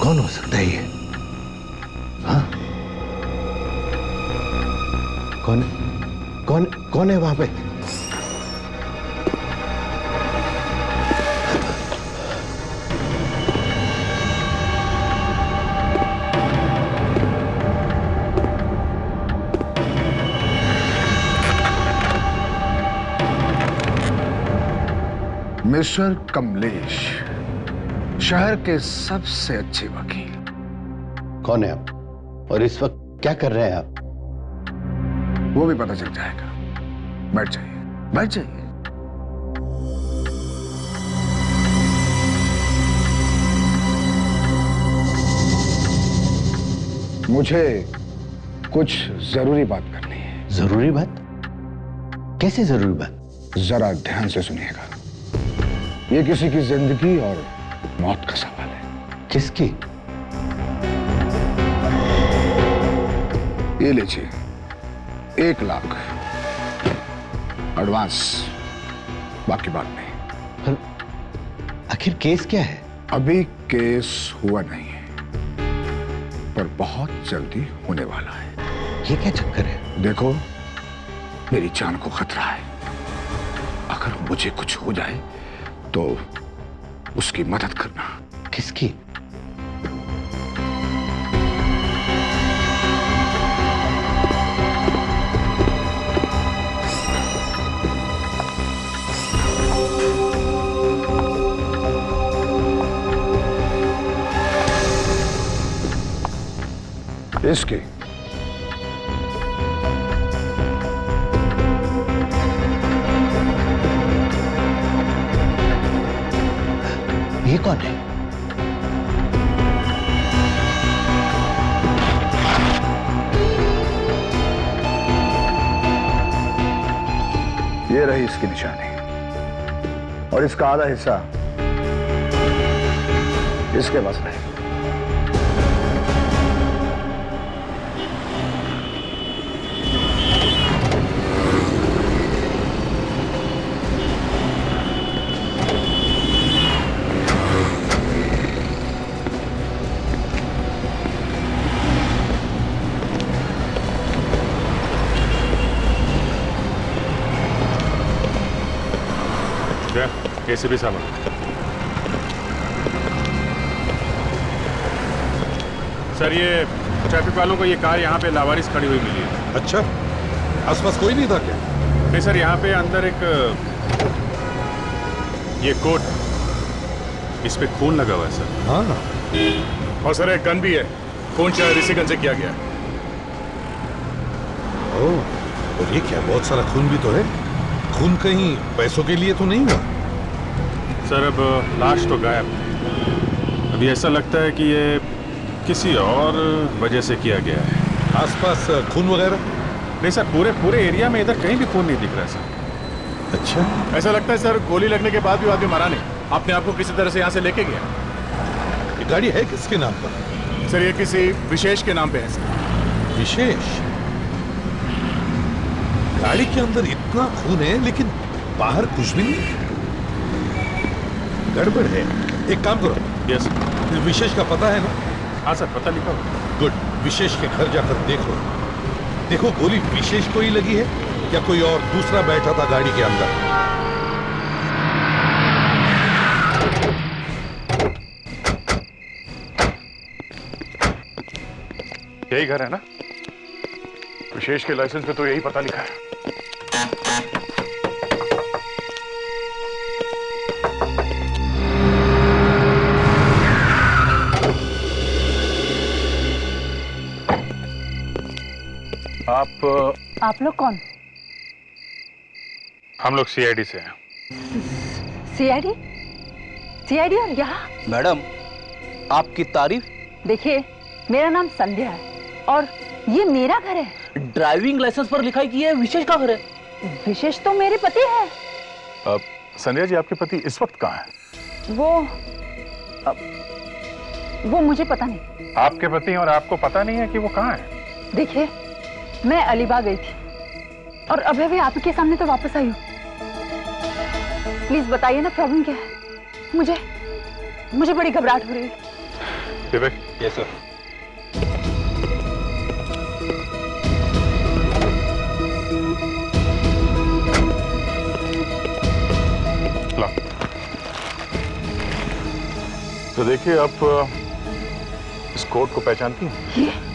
कौन हो सकता है ये? हाँ? कौन कौन कौन है वहां पे? मिस्टर कमलेश, शहर के सबसे अच्छे वकील। कौन है आप और इस वक्त क्या कर रहे हैं आप? वो भी पता चल जाएगा। बैठ जाइए, बैठ जाइए। मुझे कुछ जरूरी बात करनी है। जरूरी बात? कैसी जरूरी बात? जरा ध्यान से सुनिएगा। ये किसी की जिंदगी और मौत का सवाल है। किसकी? ये लीजिए 1 लाख एडवांस, बाकी बात नहीं। आखिर केस क्या है? अभी केस हुआ नहीं है, पर बहुत जल्दी होने वाला है। ये क्या चक्कर है? देखो, मेरी जान को खतरा है। अगर मुझे कुछ हो जाए तो उसकी मदद करना। किसकी? इसकी। ये कौन है? ये रही इसकी निशानी और इसका आधा हिस्सा इसके पास रहेगा। एसीपी साहब, सर ये ट्रैफिक वालों को ये कार यहाँ पे लावारिस खड़ी हुई मिली है। अच्छा, आसपास कोई नहीं था क्या? नहीं सर, यहाँ पे अंदर एक ये कोट, इस पे खून लगा हुआ है सर। हाँ, और सर एक गन भी है, खून शायद इसी गन से किया गया है। ओह, और ये क्या, बहुत सारा खून भी तो है। खून कहीं पैसों के लिए तो नहीं हुआ? सर अब लाश तो गायब, अभी ऐसा लगता है कि ये किसी और वजह से किया गया है। आसपास खून वगैरह? नहीं सर, पूरे एरिया में इधर कहीं भी खून नहीं दिख रहा है सर। अच्छा, ऐसा लगता है सर गोली लगने के बाद भी आदमी मरा नहीं, अपने आप को किसी तरह से यहाँ से लेके गया। ये गाड़ी है किसके नाम पर? सर ये किसी विशेष के नाम पे है सर। विशेष? गाड़ी के अंदर इतना खून है लेकिन बाहर कुछ भी नहीं। गड़बड़ है। एक काम करो। यस। विशेष का पता है ना? हाँ सर, पता लिखा हुआ। गुड। विशेष के घर जाकर देखो गोली विशेष को ही लगी है या कोई और दूसरा बैठा था गाड़ी के अंदर। यही घर है ना? विशेष के लाइसेंस पे तो यही पता लिखा है। आप लोग कौन? हम लोग सीआईडी से हैं। सीआईडी? सीआईडी और यहाँ? मैडम, आपकी तारीफ। देखिए, मेरा नाम संध्या है और ये मेरा घर है। ड्राइविंग लाइसेंस पर लिखाई की है विशेष का घर है। विशेष तो मेरे पति है। संध्या जी, आपके पति इस वक्त कहाँ हैं? वो मुझे पता नहीं। आपके पति और आपको पता नहीं है कि वो कहाँ है? देखिए, मैं अलीबाग गई थी और अभी भी आप के सामने तो वापस आई हूँ। प्लीज बताइए ना, प्रॉब्लम क्या है? मुझे बड़ी घबराहट हो रही है। विवेक। Yes sir. तो देखिए, आप इस कोट को पहचानती हैं?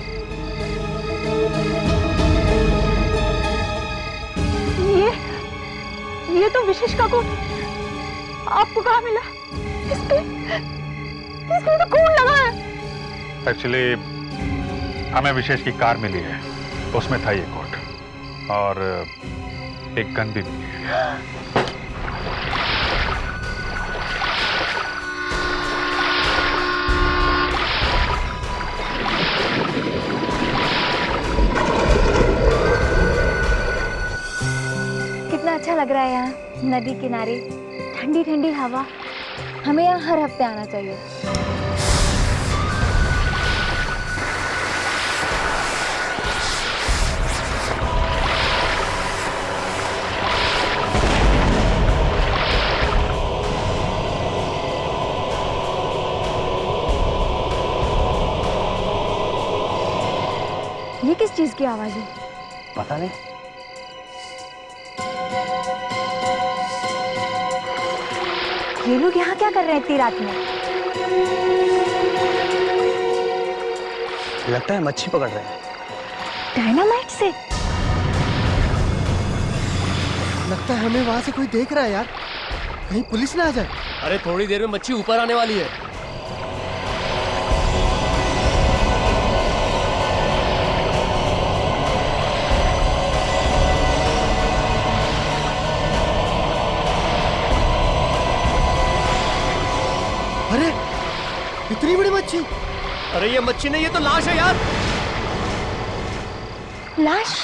ये तो विशेष का कोट। आपको कहाँ मिला? इसके तो खून लगा है। एक्चुअली हमें विशेष की कार मिली है, उसमें था ये कोट और एक गन भी मिली है। कितना अच्छा लग रहा है यहाँ, नदी किनारे, ठंडी ठंडी हवा। हमें यहाँ हर हफ्ते आना चाहिए। ये किस चीज की आवाज है? पता नहीं। ये लोग यहाँ क्या कर रहे हैं इतनी रात में? लगता है मच्छी पकड़ रहे हैं। डायनामाइट से? लगता है हमें वहां से कोई देख रहा है यार, कहीं पुलिस ना आ जाए। अरे थोड़ी देर में मच्छी ऊपर आने वाली है। इतनी बड़ी मच्छी? अरे ये मच्छी नहीं, ये तो लाश है यार। लाश?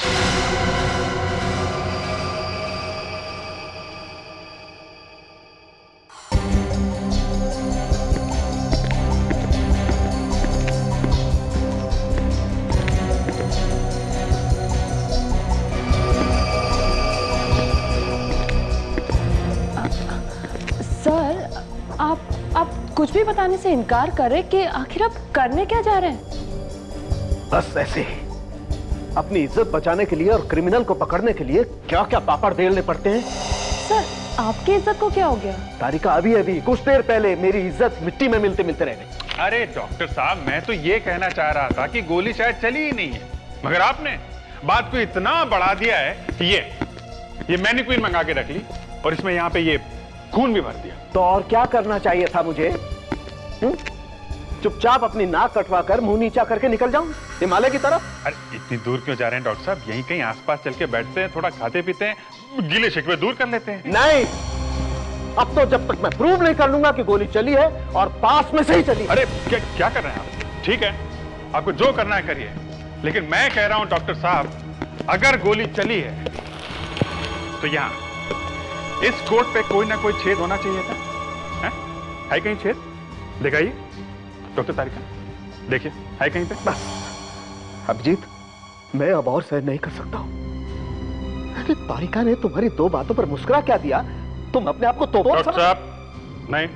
सर, आप कुछ भी बताने से इनकार कर रहे कि आखिर आप करने क्या जा रहे हैं? बस ऐसे ही अपनी इज्जत बचाने के लिए और क्रिमिनल को पकड़ने के लिए क्या क्या पापड़ बेलने पड़ते हैं। सर, आपकी इज्जत को क्या हो गया? तारिका अभी कुछ देर पहले मेरी इज्जत मिट्टी में मिलते मिलते रह गई। अरे डॉक्टर साहब, मैं तो ये कहना चाह रहा था कि गोली शायद चली ही नहीं है, मगर आपने बात को इतना बढ़ा दिया है कि ये मैनिक्विन मंगा के रख ली और इसमें यहाँ पे ये खून भी भर दिया। तो और क्या करना चाहिए था मुझे? चुपचाप अपनी नाक कटवा कर मुंह नीचा करके निकल जाऊं हिमालय की तरफ। अरे इतनी दूर क्यों जा रहे हैं डॉक्टर साहब? यहीं कहीं आसपास चल के बैठते हैं, थोड़ा खाते पीते हैं, गिले शिकवे दूर कर लेते हैं। नहीं, अब तो जब तक मैं प्रूव नहीं कर लूंगा कि गोली चली है और पास में से ही चली। अरे क्या कर रहे हैं आप? ठीक है, आपको जो करना है करिए, लेकिन मैं कह रहा हूं डॉक्टर साहब, अगर गोली चली है तो यहाँ इस कोट पे कोई ना कोई छेद होना चाहिए था। है कहीं छेद? दिखाइए डॉक्टर तारिका, देखिए है कहीं पे? बस अभिजीत, मैं अब और सहन नहीं कर सकता हूं। अरे तारिका ने तुम्हारी दो बातों पर मुस्कुरा क्या दिया? तुम अपने आप को तो डॉक्टर साहब नहीं,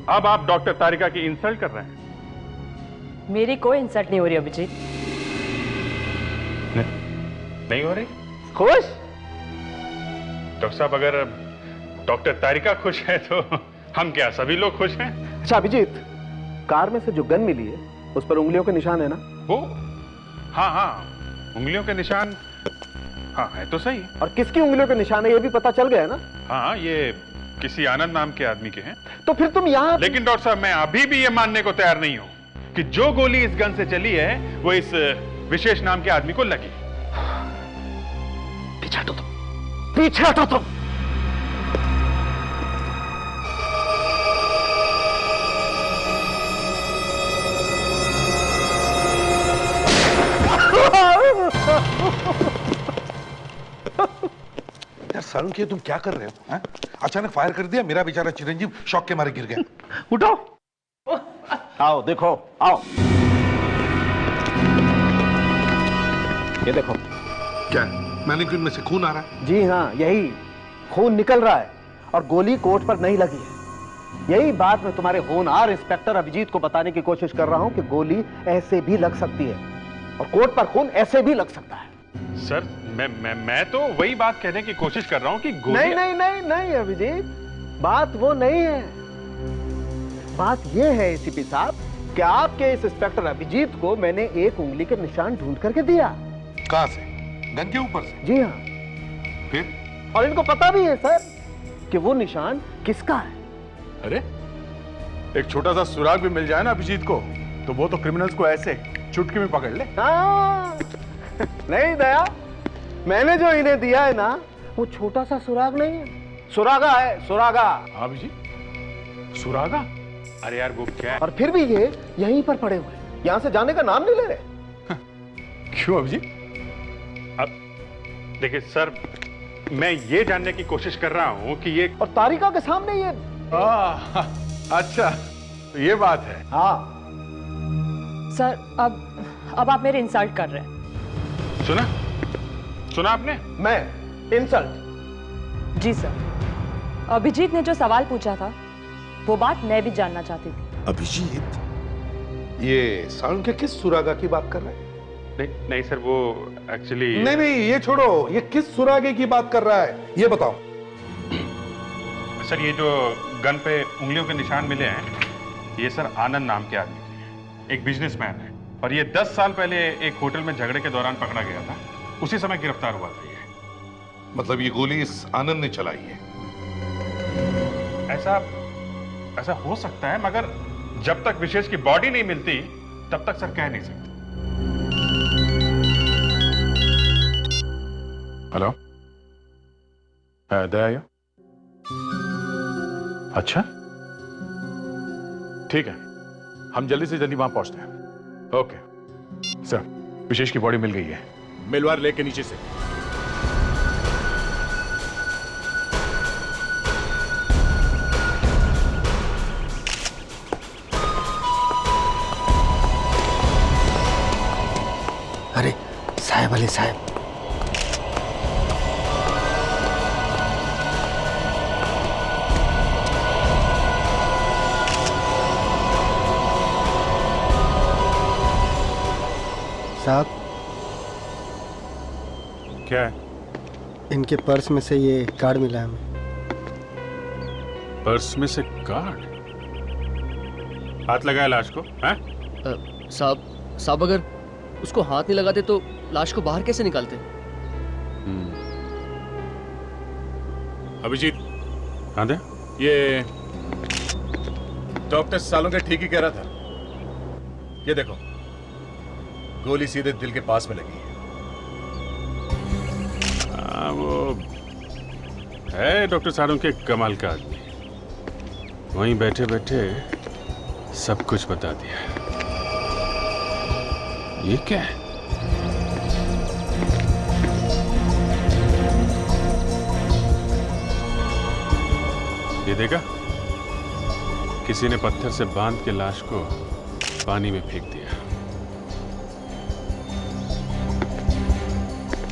अब आप डॉक्टर तारिका की इंसल्ट कर रहे हैं। मेरी कोई इंसल्ट नहीं हो रही अभिजीत। नहीं हो रही? खुश? डॉक्टर साहब, अगर डॉक्टर तारिका खुश है तो हम क्या सभी लोग खुश हैं? अच्छा अभिजीत, कार में से जो गन मिली है उस पर उंगलियों के निशान है ना? वो हाँ, उंगलियों के निशान, हाँ है तो सही। और किसकी उंगलियों के निशान है ये भी पता चल गया है ना? हाँ, ये किसी आनंद नाम के आदमी के हैं। तो फिर तुम यहाँ? लेकिन डॉक्टर साहब, मैं अभी भी ये मानने को तैयार नहीं हूं कि जो गोली इस गन से चली है वो इस विशेष नाम के आदमी को लगी। पीछे हटो तुम, पीछे हटो तुम। यार सारुण के तुम क्या कर रहे हो? है? अचानक फायर कर दिया, मेरा बेचारा चिरंजीव शॉक के मारे गिर गया। उठो, आओ देखो, आओ ये देखो। क्या मैनिक्विन में से खून आ रहा है? जी हाँ, यही खून निकल रहा है और गोली कोट पर नहीं लगी है। यही बात मैं तुम्हारे होनहार इंस्पेक्टर अभिजीत को बताने की कोशिश कर रहा हूं कि गोली ऐसे भी लग सकती है और कोट पर खून ऐसे भी लग सकता है। सर, मैं तो वही बात कहने की कोशिश कर रहा हूं कि गोली... नहीं अभिजीत, बात वो नहीं है। बात ये है एसीपी साहब कि आपके इस इंस्पेक्टर अभिजीत को मैंने एक उंगली के निशान ढूंढ करके दिया। कहां से? गन के ऊपर से? जी हाँ। फिर? और इनको पता भी है सर कि वो निशान किसका है। अरे एक छोटा सा सुराग भी मिल जाए ना अभिजीत को तो वो तो क्रिमिनल्स को ऐसे चुटकी में पकड़ ले। हाँ। नहीं दया, मैंने जो इन्हें दिया है ना वो छोटा सा सुराग नहीं है, सुरागा है, सुरागा। हाँ जी, सुरागा? अरे यार वो क्या है? और फिर भी ये यहीं पर पड़े हुए, यहां से जाने का नाम नहीं ले रहे। क्यों अभिजीत? अब देखिए सर, मैं ये जानने की कोशिश कर रहा हूं कि ये... और तारिका के सामने ये... अच्छा, तो ये बात है। हाँ सर, अब आप मेरे इंसल्ट कर रहे हैं। सुना आपने? मैं इंसल्ट? जी सर, अभिजीत ने जो सवाल पूछा था वो बात मैं भी जानना चाहती थी। अभिजीत, ये सारुण के किस सुरागा की बात कर रहे हैं? नहीं सर, वो एक्चुअली... नहीं, ये छोड़ो, ये किस सुरागे की बात कर रहा है ये बताओ। सर, ये जो गन पे उंगलियों के निशान मिले हैं, ये सर आनंद नाम के आदमी के हैं, एक बिजनेसमैन है, और ये 10 साल पहले एक होटल में झगड़े के दौरान पकड़ा गया था, उसी समय गिरफ्तार हुआ था ये। मतलब ये गोली इस आनंद ने चलाई है? ऐसा हो सकता है, मगर जब तक विशेष की बॉडी नहीं मिलती तब तक सर कह नहीं सकते। हेलो, दया? अच्छा, ठीक है, हम जल्दी से जल्दी वहां पहुंचते हैं। ओके सर, विशेष की बॉडी मिल गई है। मिलवार लेके नीचे से। अरे साहब अली साहब, साहब क्या है? इनके पर्स में से ये कार्ड मिला है हमें। पर्स में से कार्ड? हाथ लगाया लाश को? हैं? साहब अगर उसको हाथ नहीं लगाते तो लाश को बाहर कैसे निकालते? अभिजीत, हाँ दे। ये डॉक्टर सालों ठीक ही कह रहा था। ये देखो, गोली सीधे दिल के पास में लगी है। वो है डॉक्टर सालों के कमाल का आदमी। वहीं बैठे बैठे सब कुछ बता दिया। ये क्या है? ये देखा? किसी ने पत्थर से बांध के लाश को पानी में फेंक दिया।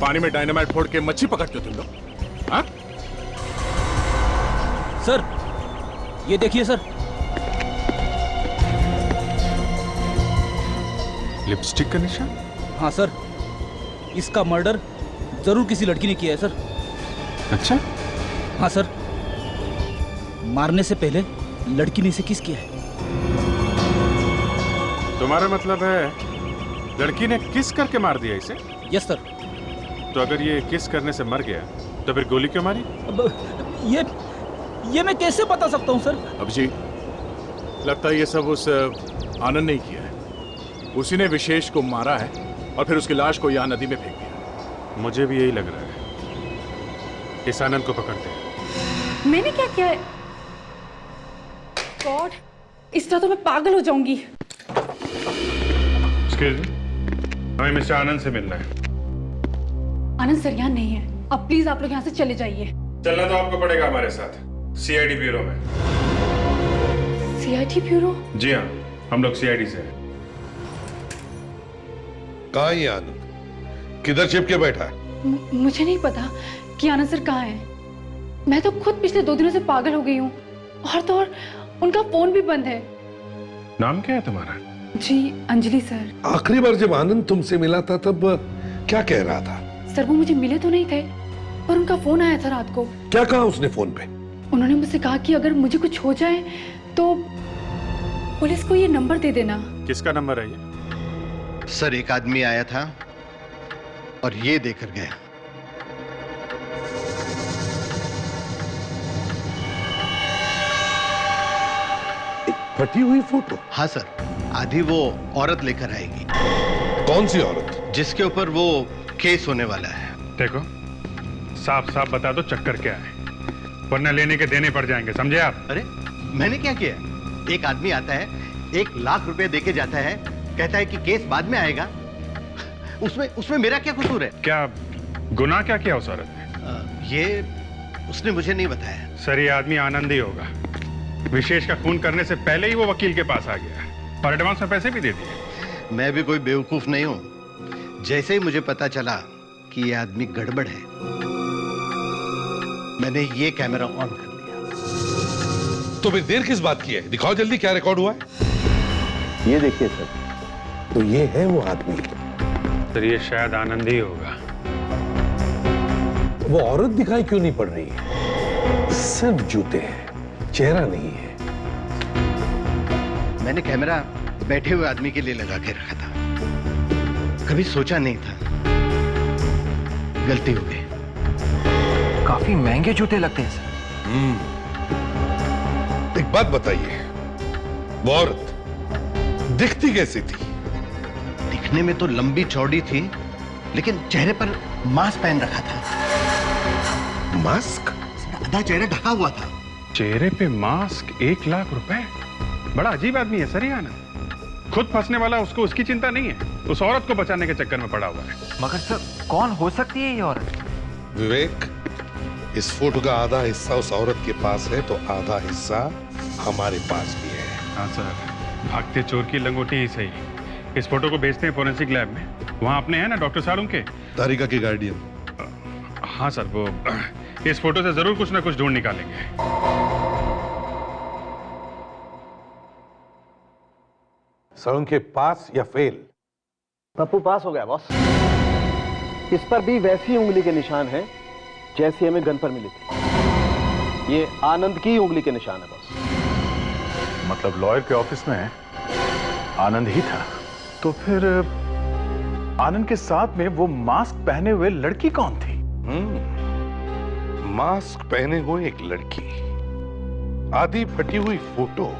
पानी में डायनामाइट फोड़ के मच्छी पकड़ते हो तुम लोग? हाँ? सर, ये देखिए सर। लिपस्टिक का निशान? हाँ सर, इसका मर्डर जरूर किसी लड़की ने किया है सर। अच्छा? हाँ सर, मारने से पहले लड़की ने इसे किस किया है। तुम्हारा मतलब है लड़की ने किस करके मार दिया इसे? Yes sir. तो अगर ये किस करने से मर गया तो फिर गोली क्यों मारी? ये मैं कैसे बता सकता हूँ सर? अभिजीत, लगता है ये सब उस आनंद ने किया है। उसी ने विशेष को मारा है और फिर उसकी लाश को यहाँ नदी में फेंक दिया। मुझे भी यही लग रहा है। इस आनंद को पकड़ते हैं। मैंने क्या किया है? गॉड, इस तरह तो मैं पागल हो जाऊंगी। एक्सक्यूज मी, हमें मिस्टर आनंद से मिलना है। आनंद सर यहाँ नहीं है। अब प्लीज आप लोग यहाँ से चले जाइए। चलना तो आपको पड़ेगा हमारे साथ, सीआईडी ब्यूरो में। CID bureau? जी हाँ, हम लोग सीआईडी से हैं। कहाँ है ये आनंद? किधर चिपके बैठा है? मुझे नहीं पता कि आनंद सर कहाँ है। मैं तो खुद पिछले 2 दिनों से पागल हो गई हूँ। और तो और उनका फोन भी बंद है। नाम क्या है तुम्हारा? जी, अंजलि सर। आखिरी बार जब आनंद तुमसे मिला था तब क्या कह रहा था? सर वो मुझे मिले तो नहीं थे, पर उनका फोन आया था रात को। क्या कहा उसने फोन पे? उन्होंने मुझसे कहा कि अगर मुझे कुछ हो जाए तो पुलिस को ये नंबर दे देना। किसका नंबर है ये? सर, एक आदमी आया था और ये देकर गया। फटी हुई फोटो? हाँ सर, आधी वो औरत लेकर आएगी। कौन सी औरत? जिसके ऊपर वो केस होने वाला है। देखो, साफ साफ बता दो चक्कर क्या है, वरना लेने के देने पड़ जाएंगे, समझे आप? अरे मैंने क्या किया? एक आदमी आता है, 1 लाख रुपए देके जाता है, कहता है कि केस बाद में आएगा। उसमें मेरा क्या कसूर है? क्या गुनाह क्या किया उस औरत ने? ये उसने मुझे नहीं बताया। सर, ये आदमी आनंद ही होगा। विशेष का खून करने से पहले ही वो वकील के पास आ गया और एडवांस में पैसे भी दे दिए। मैं भी कोई बेवकूफ नहीं हूं। जैसे ही मुझे पता चला कि ये आदमी गड़बड़ है, मैंने ये कैमरा ऑन कर लिया। तो फिर देर किस बात की है? दिखाओ जल्दी क्या रिकॉर्ड हुआ है। ये देखिए सर, तो ये है वो आदमी। सर, ये शायद आनंद ही होगा। वो औरत दिखाई क्यों नहीं पड़ रही है? सिर्फ जूते हैं, चेहरा नहीं है। मैंने कैमरा बैठे हुए आदमी के लिए लगा के रखा था, कभी सोचा नहीं था। गलती हो गई। काफी महंगे जूते लगते हैं सर। एक बात बताइए, वो औरत दिखती कैसी थी? दिखने में तो लंबी चौड़ी थी, लेकिन चेहरे पर मास्क पहन रखा था। मास्क? आधा चेहरा ढका हुआ था। चेहरे पे मास्क, 1 लाख रुपए? बड़ा अजीब आदमी है सर ये आनंद। खुद फंसने वाला उसको उसकी चिंता नहीं है, उस औरत को बचाने के चक्कर में पड़ा हुआ है। मगर सर कौन हो सकती है ये औरत? विवेक, इस फोटो का आधा हिस्सा उस औरत के पास है तो आधा हिस्सा हमारे पास भी है। हाँ सर, भागते चोर की लंगोटी ही सही। इस फोटो को भेजते हैं फोरेंसिक लैब में, वहाँ अपने हैं ना डॉक्टर साहब उनके, तारिका के गार्डियन। हाँ सर, वो इस फोटो से जरूर कुछ ना कुछ ढूंढ निकालेंगे। सर के पास या फेल? पप्पू पास हो गया बॉस। इस पर भी वैसी उंगली के निशान हैं जैसी हमें गन पर मिली थी। ये आनंद की उंगली के निशान है बॉस। मतलब लॉयर के ऑफिस में आनंद ही था, तो फिर आनंद के साथ में वो मास्क पहने हुए लड़की कौन थी? मास्क पहने हुए एक लड़की, आधी फटी हुई फोटो,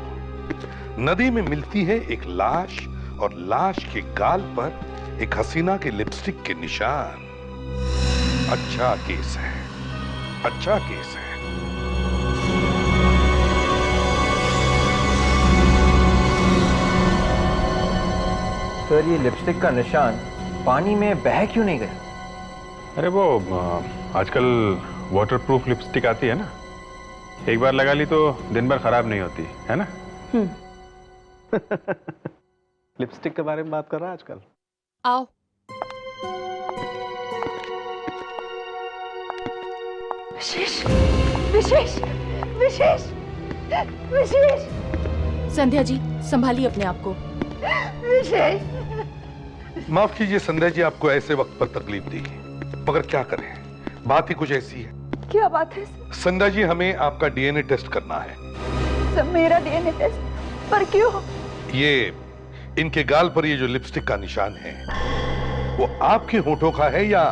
नदी में मिलती है एक लाश और लाश के गाल पर एक हसीना के लिपस्टिक के निशान। अच्छा केस है, अच्छा केस है। सर ये लिपस्टिक का निशान पानी में बह क्यों नहीं गया? अरे वो आजकल वाटरप्रूफ लिपस्टिक आती है ना, एक बार लगा ली तो दिन भर खराब नहीं होती है ना। लिपस्टिक के बारे में बात कर रहा है आजकल। आओ। विशेष विशेष विशेष विशेष। संध्या जी संभालिए अपने आप को। विशेष। माफ कीजिए संध्या जी, आपको ऐसे वक्त पर तकलीफ दी, मगर क्या करें, बात ही कुछ ऐसी है। क्या बात है? संध्या जी, हमें आपका डीएनए टेस्ट करना है। सब मेरा डीएनए टेस्ट? पर क्यों? ये इनके गाल पर ये जो लिपस्टिक का निशान है वो आपके होठों का है या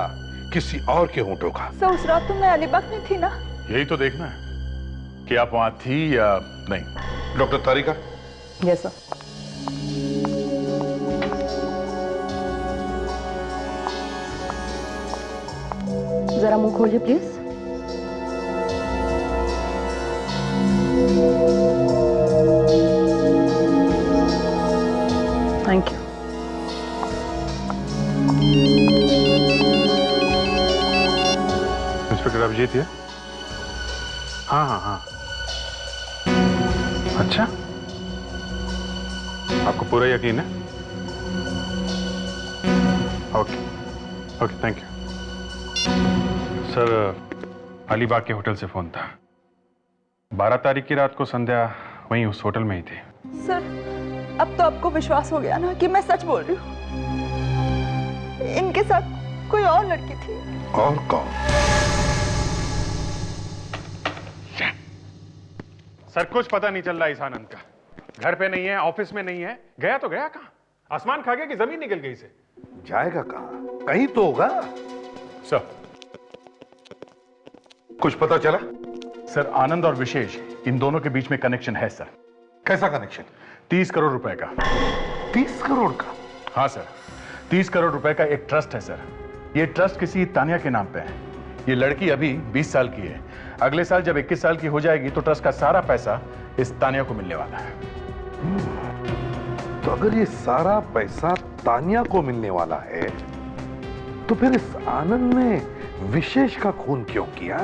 किसी और के होठों का? सर उस रात तो मैं अलीबाग में थी ना। यही तो देखना है कि आप वहां थी या नहीं। डॉक्टर तारिका। Yes sir. जरा मुंह खोलिए please. Thank you. Inspector Abhijeet है? हाँ हाँ हाँ। अच्छा, आपको पूरा यकीन है? Okay okay, thank you sir. Alibag के होटल से फोन था। 12 तारीख की रात को संध्या वहीं उस होटल में ही थी। सर अब तो आपको विश्वास हो गया ना कि मैं सच बोल रही हूँ। इनके साथ कोई और लड़की थी। और कौन? सर कुछ पता नहीं चल रहा इस आनंद का। घर पे नहीं है, ऑफिस में नहीं है, गया तो गया कहाँ? आसमान खा गया कि जमीन निकल गई से? जाएगा कहाँ? कहीं तो होगा। सर कुछ पता चला? सर आनंद और विशेष, इन दोनों के बीच में कनेक्शन है सर। कैसा कनेक्शन? 30 करोड़ रुपए का। 30 करोड़ का? हाँ सर, 30 करोड़ रुपए का एक ट्रस्ट है सर। ये ट्रस्ट किसी तानिया के नाम पे है। ये लड़की अभी 20 साल की है। अगले साल जब 21 साल की हो जाएगी तो ट्रस्ट का सारा पैसा इस तानिया को मिलने वाला है। तो अगर ये सारा पैसा तानिया को मिलने वाला है तो फिर इस आनंद ने विशेष का खून क्यों किया?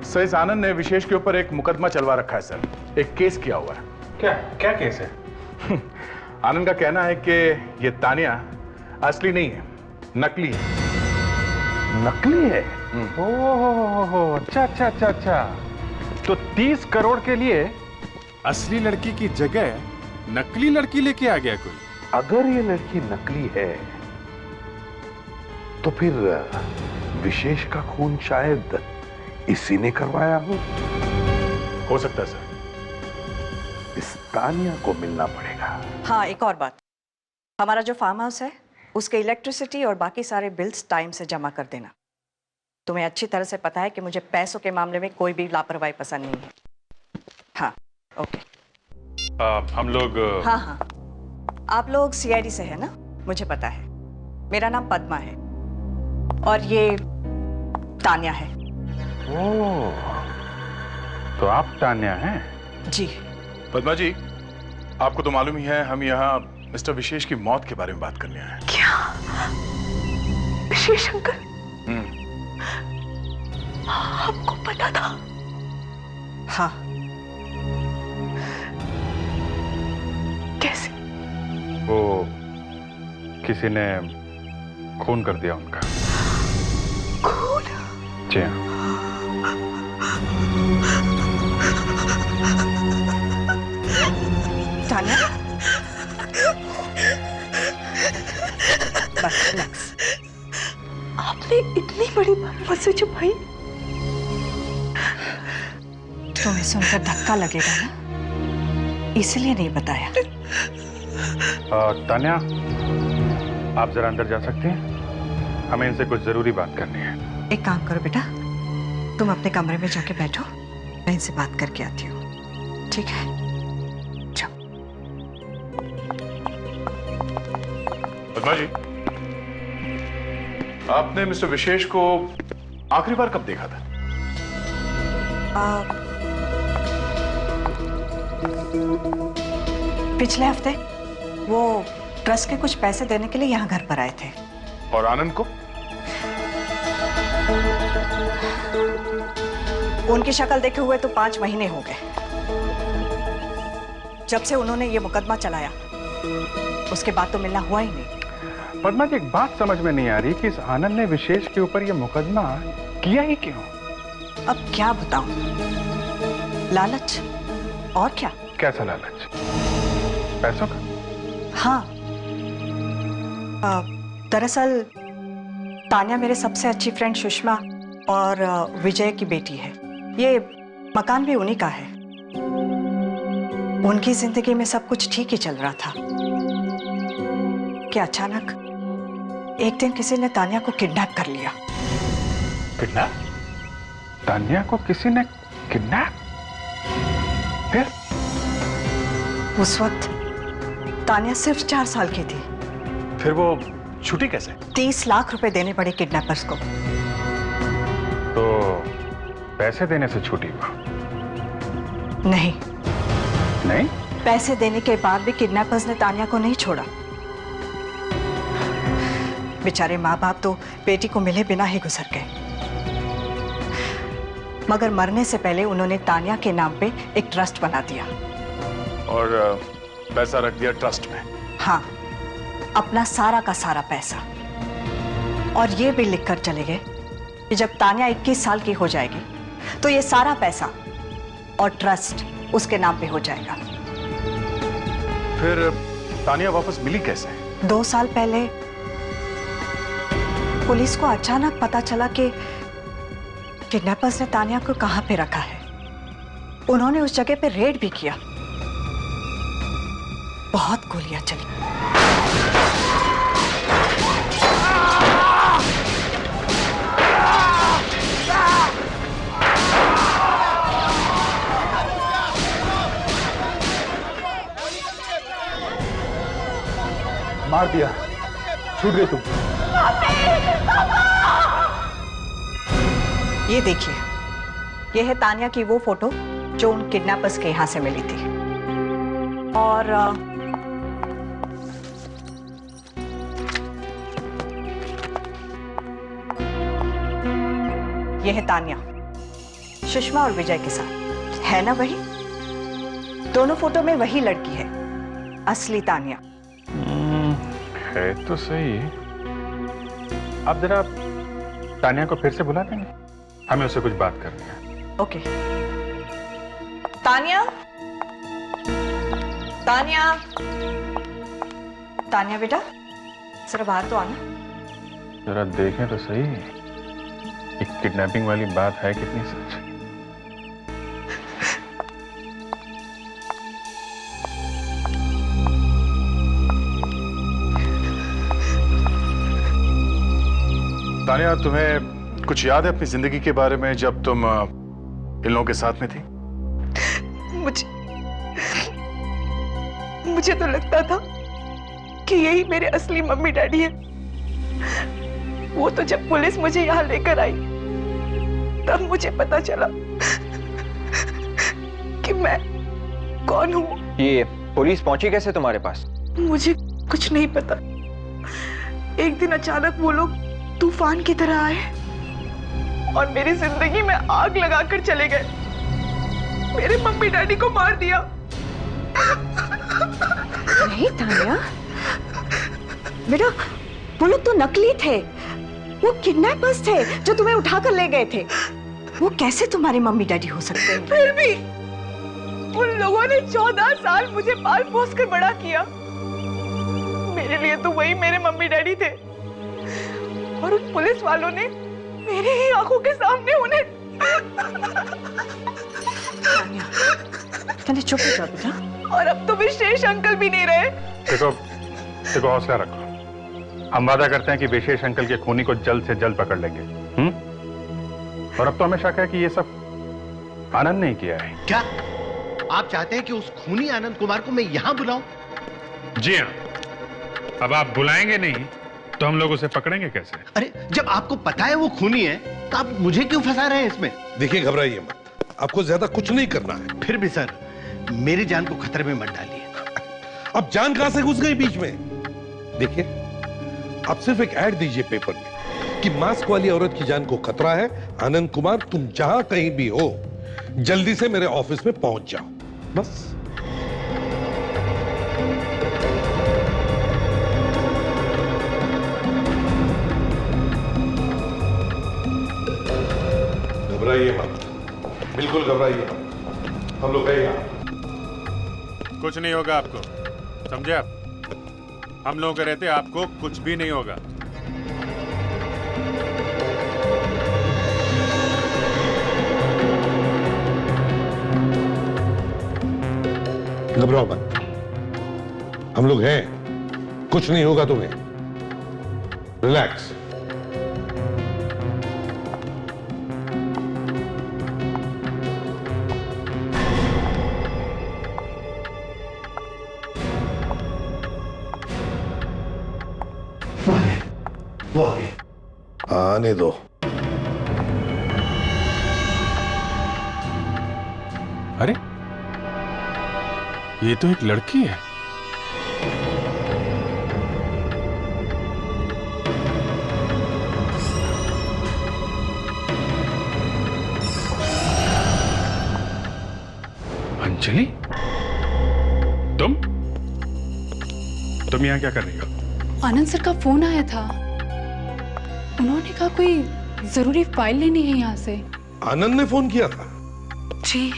सर इस आनंद ने विशेष के ऊपर एक मुकदमा चलवा रखा है सर, एक केस किया हुआ है। क्या क्या केस है? आनंद का कहना है कि ये तानिया असली नहीं है, नकली है। नकली है? ओह अच्छा अच्छा अच्छा अच्छा। तो 30 करोड़ के लिए असली लड़की की जगह नकली लड़की लेके आ गया कोई। अगर ये लड़की नकली है तो फिर विशेष का खून शायद इसी ने करवाया हो सकता है सर। इस तानिया को मिलना पड़ेगा। हाँ एक और बात, हमारा जो फार्म हाउस है उसके इलेक्ट्रिसिटी और बाकी सारे बिल्स टाइम से जमा कर देना। तुम्हें अच्छी तरह से पता है कि मुझे पैसों के मामले में कोई भी लापरवाही पसंद नहीं है। हाँ ओके। हम लोग हाँ हाँ, आप लोग सीआईडी से है ना? मुझे पता है। मेरा नाम पद्मा है और ये तानिया है। ओह, तो आप तानिया हैं? जी। पद्मा जी, आपको तो मालूम ही है हम यहाँ मिस्टर विशेष की मौत के बारे में बात करने आए हैं। क्या विशेष अंकल? आपको पता था? हाँ। कैसे? वो किसी ने खून कर दिया उनका। खून? जी हाँ। तान्या, बस रिलैक्स। आपने इतनी बड़ी बात मुझसे छुपाई? तुम्हें सुनकर धक्का लगेगा ना, इसलिए नहीं बताया। तान्या, आप जरा अंदर जा सकती हैं? हमें इनसे कुछ जरूरी बात करनी है। एक काम करो बेटा, तुम अपने कमरे में जाके बैठो, मैं इनसे बात करके आती हूँ। ठीक है? जाओ। पद्मा जी, आपने मिस्टर विशेष को आखिरी बार कब देखा था? पिछले हफ्ते वो ट्रस्ट के कुछ पैसे देने के लिए यहाँ घर पर आए थे। और आनंद को? उनकी शक्ल देखे हुए तो 5 महीने हो गए। जब से उन्होंने ये मुकदमा चलाया, उसके बाद तो मिलना हुआ ही नहीं। पद्मा जी, एक बात समझ में नहीं आ रही कि इस आनंद ने विशेष के ऊपर ये मुकदमा किया ही क्यों? अब क्या बताऊं? लालच, और क्या? कैसा लालच? पैसों का? हाँ। दरअसल तान्या मेरे सबसे अच्छी फ्रेंड सुषमा और विजय की बेटी है। ये मकान भी उन्हीं का है। उनकी जिंदगी में सब कुछ ठीक ही चल रहा था कि अचानक एक दिन किसी ने तान्या को किडनैप कर लिया। किडनैप? तान्या को किसी ने किडनैप? फिर? उस वक्त तान्या सिर्फ 4 साल की थी। फिर वो छुट्टी कैसे? 30 लाख रुपए देने पड़े किडनैपर्स को। तो पैसे देने से छूटी हुआ? नहीं। नहीं? पैसे देने के बाद भी किडनैपर्स ने तान्या को नहीं छोड़ा। बेचारे माँ बाप तो बेटी को मिले बिना ही गुजर गए। मगर मरने से पहले उन्होंने तान्या के नाम पे एक ट्रस्ट बना दिया। और पैसा रख दिया ट्रस्ट में? हाँ, अपना सारा का सारा पैसा। और ये भी लिखकर चले गए कि जब तान्या 21 साल की हो जाएगी तो ये सारा पैसा और ट्रस्ट उसके नाम पे हो जाएगा। फिर तान्या वापस मिली कैसे? 2 साल पहले पुलिस को अचानक पता चला कि किडनैपर्स ने तान्या को कहां पे रखा है। उन्होंने उस जगह पे रेड भी किया। बहुत गोलियां चली। मार दिया, छूट गई तुम। ये देखिए, ये है तान्या की वो फोटो जो उन किडनैपर्स के यहां से मिली थी। और ये है तान्या सुषमा और विजय के साथ। है ना वही? दोनों फोटो में वही लड़की है, असली तान्या। है तो सही। आप जरा तान्या को फिर से बुला देंगे? हमें उससे कुछ बात करनी है। ओके। तान्या, तान्या, तान्या बेटा, जरा बाहर तो आना। जरा देखें तो सही, एक किडनैपिंग वाली बात है कितनी सच। तान्या, तुम्हें कुछ याद है अपनी जिंदगी के बारे में जब तुम इन लोगों के साथ में थी? मुझे तो लगता था कि यही मेरे असली मम्मी डैडी है। वो तो जब पुलिस मुझे यहाँ लेकर आई तब मुझे पता चला कि मैं कौन हूँ। ये पुलिस पहुंची कैसे तुम्हारे पास? मुझे कुछ नहीं पता। एक दिन अचानक वो लोग तूफान की तरह आए और मेरी जिंदगी में आग लगाकर चले गए। मेरे मम्मी डैडी को मार दिया। नहीं तानिया, बेटा वो लोग तो नकली थे, वो किडनैपर्स थे जो तुम्हें उठाकर ले गए थे। वो कैसे तुम्हारे मम्मी डैडी हो सकते हैं? फिर भी उन लोगों ने 14 साल मुझे पाल पोस कर बड़ा किया। मेरे लिए तो वही मेरे मम्मी डैडी थे, और उन पुलिस वालों ने मेरी ही आंखों के सामने उन्हें। तानिया चुप हो जाओ बेटा। और अब तो विशेष अंकल भी नहीं रहे। देखो हौसला रखो। हम वादा करते हैं कि विशेष अंकल के खूनी को जल्द से जल्द पकड़ लेंगे। और अब तो हमें शक है कि ये सब आनंद ने किया है। क्या आप चाहते हैं कि उस खूनी आनंद कुमार को मैं यहां बुलाऊं? जी हाँ। अब आप बुलाएंगे नहीं तो हम लोग उसे पकड़ेंगे कैसे? अरे जब आपको पता है वो खूनी है तो आप मुझे क्यों फंसा रहे हैं इसमें? देखिए घबराइए मत, आपको ज्यादा कुछ नहीं करना है। फिर भी सर, मेरी जान को खतरे में मत डालिए। अब जान कहां से घुस गई बीच में? देखिए, आप सिर्फ एक ऐड दीजिए पेपर में कि मास्क वाली औरत की जान को खतरा है। आनंद कुमार, तुम जहां कहीं भी हो जल्दी से मेरे ऑफिस में पहुंच जाओ, बस। घबराइए मत, बिल्कुल घबराइए मत, हम लोग हैं यहां। कुछ नहीं होगा आपको, समझे आप? हम लोगों के रहते आपको कुछ भी नहीं होगा। घबराओ मत, हम लोग हैं, कुछ नहीं होगा तुम्हें। रिलैक्स। वो आने दो। अरे ये तो एक लड़की है। अंजलि, तुम यहां क्या कर रही हो? आनंद सर का फोन आया था, उन्होंने कहा कोई जरूरी फाइल लेनी है यहाँ से। आनंद ने फोन किया था? जी।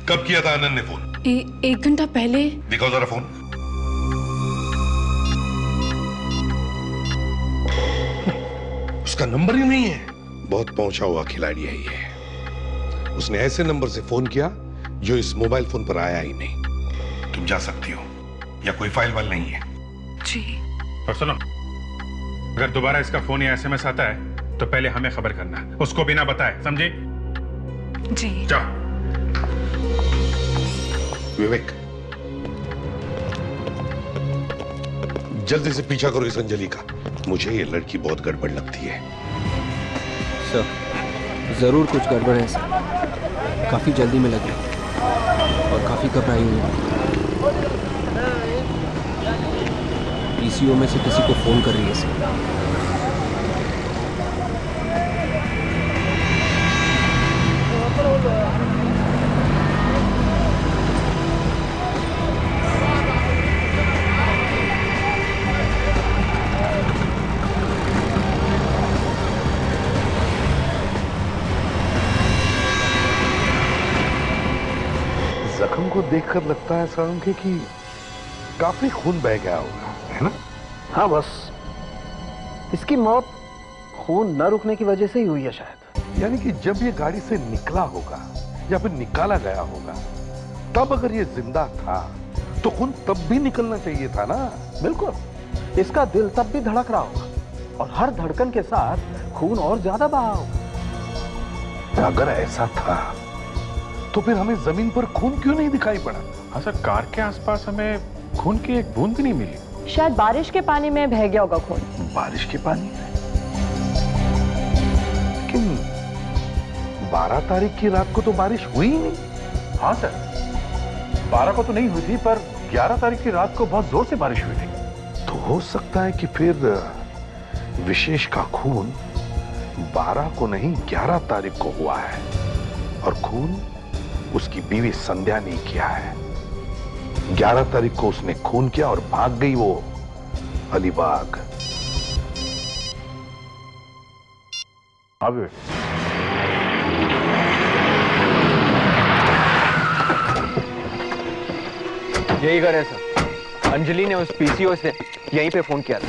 कब किया था आनंद ने फोन? 1 घंटा पहले। दिखाओ जरा फोन। उसका नंबर ही नहीं है। बहुत पहुंचा हुआ खिलाड़ी है ये। उसने ऐसे नंबर से फोन किया जो इस मोबाइल फोन पर आया ही नहीं। तुम जा सकती हो, या कोई फाइल वाल नहीं है। जी। और सुनो, अगर दोबारा इसका फोन या एसएमएस आता है तो पहले हमें खबर करना, उसको बिना बताए, समझे? जी। जाओ। विवेक, जल्दी से पीछा करो इस अंजलि का। मुझे ये लड़की बहुत गड़बड़ लगती है। सर, जरूर कुछ गड़बड़ है सर। काफी जल्दी में लगी और काफी घबराई हुई है। पीसीओ में से किसी को फोन कर रही है सर। जख्म को देखकर लगता है सारंगी कि काफी खून बह गया होगा, है ना? हाँ, बस इसकी मौत खून न रुकने की वजह से ही हुई है शायद। यानी कि जब ये गाड़ी से निकला होगा या फिर निकाला गया होगा, तब अगर ये जिंदा था तो खून तब भी निकलना चाहिए था ना? बिल्कुल, इसका दिल तब भी धड़क रहा होगा और हर धड़कन के साथ खून और ज्यादा बहा होगा। अगर ऐसा था तो फिर हमें जमीन पर खून क्यों नहीं दिखाई पड़ा? हाँ सर, कार के आसपास हमें खून की एक बूंद भी नहीं मिली। शायद बारिश के पानी में बह गया होगा खून। बारिश के पानी में? लेकिन 12 तारीख की रात को तो बारिश हुई ही नहीं। हाँ सर, 12 को तो नहीं हुई थी, पर 11 तारीख की रात को बहुत जोर से बारिश हुई थी। तो हो सकता है कि फिर विशेष का खून 12 को नहीं 11 तारीख को हुआ है, और खून उसकी बीवी संध्या ने किया है। 11 तारीख को उसने खून किया और भाग गई वो अलीबाग। अब यही घर है सर। अंजलि ने उस पीसीओ से यहीं पे फोन किया था।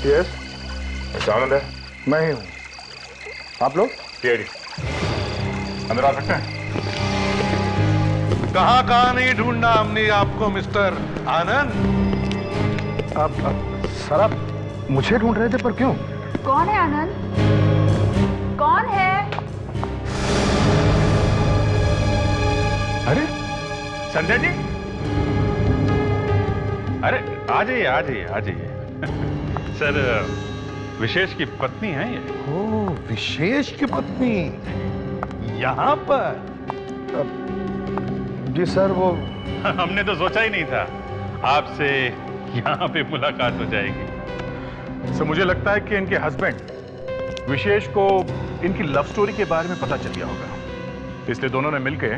यस, आनंद है। मैं ही हूं। आप लोग? सीआईडी। अंदर आ सकते हैं? कहां नहीं ढूंढना हमने आपको मिस्टर आनंद। आप सर, आप मुझे ढूंढ रहे थे, पर क्यों? कौन है आनंद? कौन है? अरे संध्या जी, अरे आ जाइए आ जाइए आ जाइए। सर, विशेष की पत्नी है ये। ओ, विशेष की पत्नी यहां पर? जी सर, वो हमने तो सोचा ही नहीं था आपसे यहाँ पे मुलाकात हो जाएगी। सर, मुझे लगता है कि इनके हस्बैंड विशेष को इनकी लव स्टोरी के बारे में पता चल गया होगा, इसलिए दोनों ने मिलकर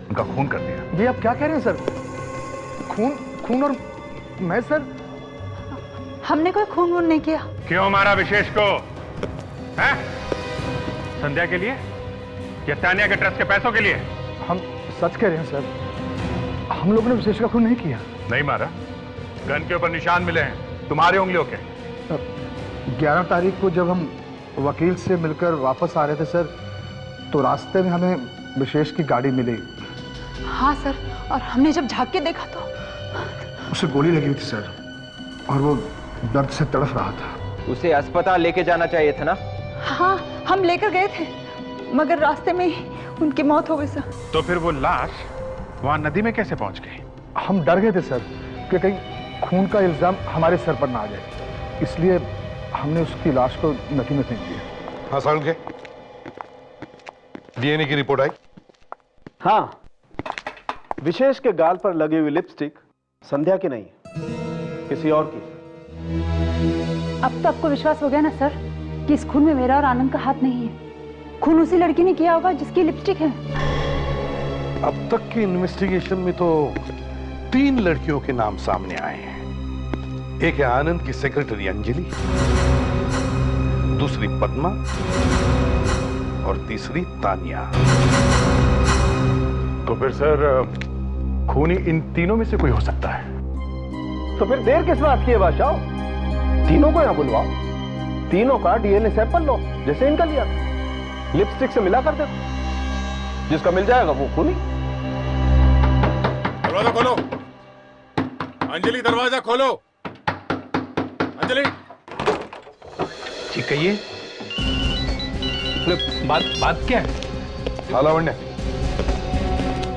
उनका खून कर दिया। ये आप क्या कह रहे हैं सर? खून और मैं? सर, हमने कोई खून वून नहीं किया। क्यों मारा विशेष को? हैं? संध्या के लिए या तानिया के ट्रस्ट के पैसों के लिए? हम सच कह रहे हैं सर, हम लोगों ने विशेष का खून नहीं किया। नहीं मारा। गन के ऊपर निशान मिले हैं तुम्हारी उंगलियों के। 11 तारीख को जब हम वकील से मिलकर वापस आ रहे थे सर, तो रास्ते में हमें विशेष की गाड़ी मिली। हाँ सर, और हमने जब झांक के देखा तो उसे गोली लगी हुई थी सर, और वो दर्द से तड़फ रहा था। उसे अस्पताल लेके जाना चाहिए था ना? हाँ, हम लेकर गए थे, मगर रास्ते में ही उनकी मौत हो गई सर। तो फिर वो लाश वहां नदी में कैसे पहुंच गई? हम डर गए थे सर कि कहीं खून का इल्जाम हमारे सर पर ना आ जाए, इसलिए हमने उसकी लाश को नदी में फेंक दिया। हाँ साउंड के डीएनए की रिपोर्ट आई? हाँ, विशेष के गाल पर लगी हुई लिपस्टिक संध्या की नहीं है, किसी और की। अब तो आपको विश्वास हो गया ना सर कि इस खून में मेरा और आनंद का हाथ नहीं है। खून उसी लड़की ने किया होगा जिसकी लिपस्टिक है। अब तक की इन्वेस्टिगेशन में तो 3 लड़कियों के नाम सामने आए हैं। एक है आनंद की सेक्रेटरी अंजलि, दूसरी पद्मा और तीसरी तानिया। तो फिर सर, खूनी इन तीनों में से कोई हो सकता है। तो फिर देर किस बात की है बादशाह? तीनों को यहां बुलवाओ, तीनों का डीएनए सैंपल लो, जैसे इनका लिया, लिपस्टिक से मिला कर दो, जिसका मिल जाएगा वो खूनी। दरवाजा खोलो अंजलि, दरवाजा खोलो अंजलि। ठीक कहिए, बात क्या है? लावण्य,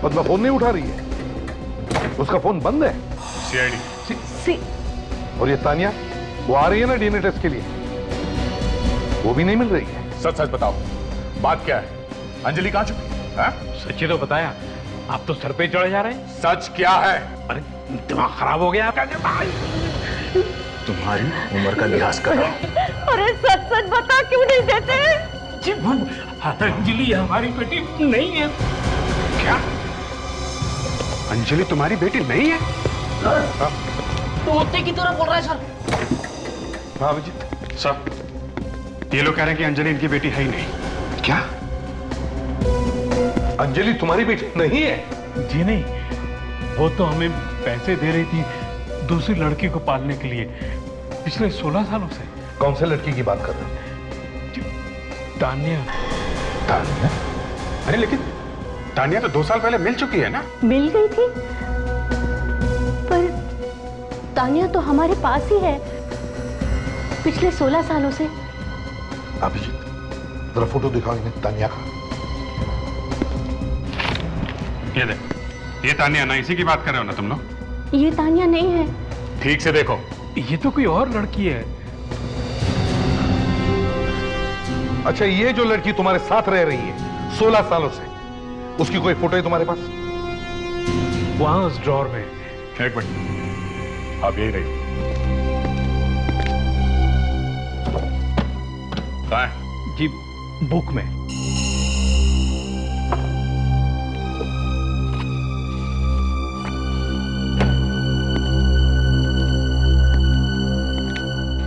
पद्मा फोन नहीं उठा रही है, उसका फोन बंद है। सीआईडी। और ये तानिया, वो आ रही है ना डीएनए टेस्ट के लिए, वो भी नहीं मिल रही है। सच सच बताओ, बात क्या है? अंजलि कहां छुपी? सच्ची तो बताया, आप तो सर पे चढ़े जा रहे हैं। सच क्या है? अरे दिमाग खराब हो गया आपका? तुम्हारी उम्र का लिहाज कर रहा हूं। अरे सच सच बता, क्यों नहीं देते? अंजलि हमारी बेटी नहीं है। क्या? अंजलि तुम्हारी बेटी नहीं है? तोते की तरह बोल रहा है सर। हाँ अभिजीत सर, ये लोग कह रहे हैं कि अंजलि इनकी बेटी है ही नहीं। क्या? अंजलि तुम्हारी बेटी नहीं है? जी नहीं, वो तो हमें पैसे दे रही थी दूसरी लड़की को पालने के लिए पिछले 16 सालों से। कौन से लड़की की बात कर रहे हैं? तानिया। तानिया? अरे लेकिन तानिया तो 2 साल पहले मिल चुकी है ना? मिल गई थी, पर तानिया तो हमारे पास ही है पिछले 16 सालों से। अभिजीत, जरा फोटो दिखाओ इन्हें तानिया का। ये देख, ये तानिया ना, इसी की बात कर रहे हो ना तुम लोग? ये तानिया नहीं है। ठीक से देखो। ये तो कोई और लड़की है। अच्छा, ये जो लड़की तुम्हारे साथ रह रही है 16 सालों से, उसकी कोई फोटो है तुम्हारे पास? वहां उस ड्रॉर में। एक मिनट, आप यही रहिए। कहाँ है? जी, बुक में।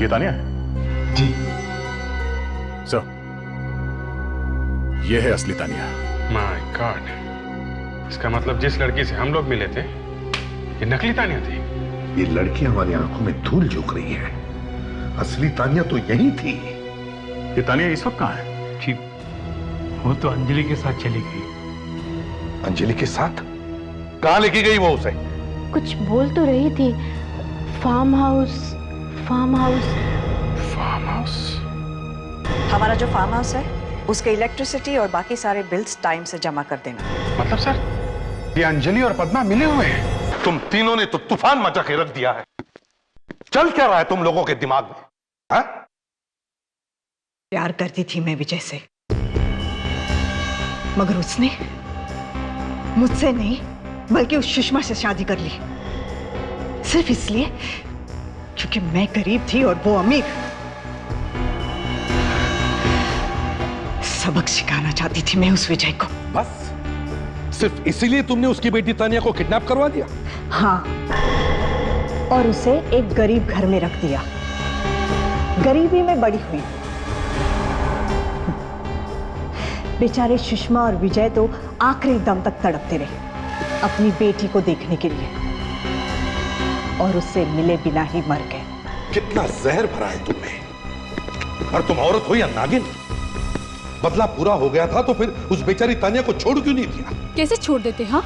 ये तानिया है? जी सर, ये है असली तानिया। माय गॉड, इसका मतलब जिस लड़की से हम लोग मिले थे ये नकली तानिया थी। ये लड़की हमारी आंखों में धूल झोंक रही है, असली तानिया तो यही थी। ये तानिया इस वक्त कहाँ है? जी, वो तो अंजलि के साथ चली गई। अंजलि के साथ? कहाँ लेके गई वो उसे? कुछ बोल तो रही थी, farm house. Farm house. Farm house? हमारा जो फार्म हाउस है उसके इलेक्ट्रिसिटी और बाकी सारे बिल्स टाइम से जमा कर देना। मतलब सर, ये अंजलि और पद्मा मिले हुए हैं? तुम तीनों ने तो तूफान मचा के रख दिया है। चल क्या रहा है तुम लोगों के दिमाग में? हा? प्यार करती थी मैं विजय से, मगर उसने मुझसे नहीं बल्कि उस सुषमा से शादी कर ली, सिर्फ इसलिए क्योंकि मैं गरीब थी और वो अमीर। सबक सिखाना चाहती थी मैं उस विजय को। बस सिर्फ इसीलिए तुमने उसकी बेटी तानिया को किडनैप करवा दिया? हाँ, और उसे एक गरीब घर में रख दिया। गरीबी में बड़ी हुई। बेचारे सुषमा और विजय तो आखिरी दम तक तड़पते रहे अपनी बेटी को देखने के लिए, और उससे मिले बिना ही मर गए। कितना जहर भरा है तुमने। और तुम औरत हो या नागिन, बदला पूरा हो गया था तो फिर उस बेचारी तानिया को छोड़ क्यों नहीं दिया? कैसे छोड़ देते? हाँ,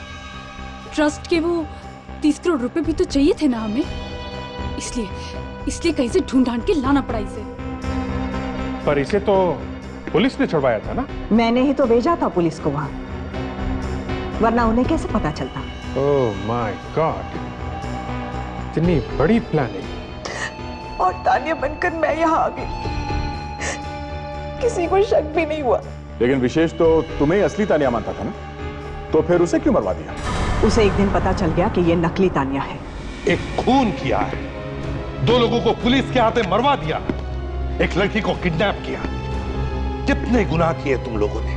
ट्रस्ट के वो 30 करोड़ रुपए भी तो चाहिए थे ना हमें, इसलिए कहीं से ढूंढ ढांड के लाना पड़ा इसे। पर इसे तो पुलिस ने छुड़वाया था ना? मैंने ही तो भेजा था पुलिस को वहां, वरना उन्हें कैसे पता चलता? ओह माय गॉड, इतनी बड़ी प्लानिंग। और तानिया बनकर मैं यहाँ आ गई, किसी को शक भी नहीं हुआ। लेकिन विशेष तो तुम्हें असली तानिया मानता था ना, तो फिर उसे क्यों मरवा दिया? उसे एक दिन पता चल गया कि ये नकली तानिया है। एक खून किया है, 2 लोगों को पुलिस के हाथे मरवा दिया, एक लड़की को किडनैप किया। कितने गुनाह किए तुम लोगों ने।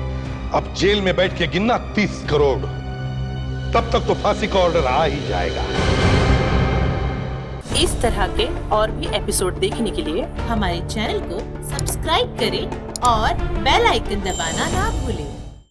अब जेल में बैठ के गिनना 30 करोड़, तब तक तो फांसी का ऑर्डर आ ही जाएगा। इस तरह के और भी एपिसोड देखने के लिए हमारे चैनल को सब्सक्राइब करें और बेल आइकन दबाना ना भूलें।